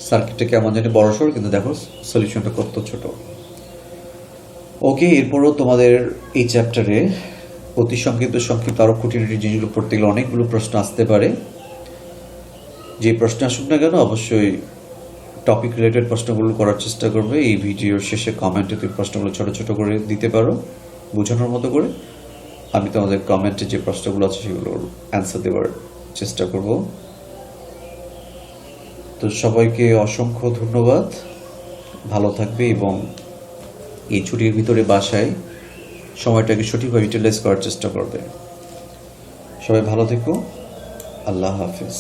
সার্কিটটা কেমন জানি বড়সড়, কিন্তু দেখো সলিউশনটা কত ছোট। ওকে, এরপরও তোমাদের এই চ্যাপ্টারে অতি সংক্ষিপ্ত আরও খুঁটিনাটি জিনিসগুলো পড়তে গেলে অনেকগুলো প্রশ্ন আসতে পারে। যে প্রশ্ন আসুক না কেন, অবশ্যই টপিক রিলেটেড প্রশ্নগুলো করার চেষ্টা করবে। এই ভিডিওর শেষে কমেন্টে তুমি প্রশ্নগুলো ছোট ছোট করে দিতে পারো বোঝানোর মতো করে। আমি তোমাদের কমেন্টে যে প্রশ্নগুলো আছে সেগুলোর অ্যান্সার দেওয়ার চেষ্টা করব। তো সবাইকে অসংখ্য ধন্যবাদ, ভালো থাকবে এবং এই ছুটির ভিতরে বাসায় সময়টাকে সঠিকভাবে ইউটিলাইজ করার চেষ্টা করবে। সবাই ভালো থেকো, আল্লাহ হাফিজ।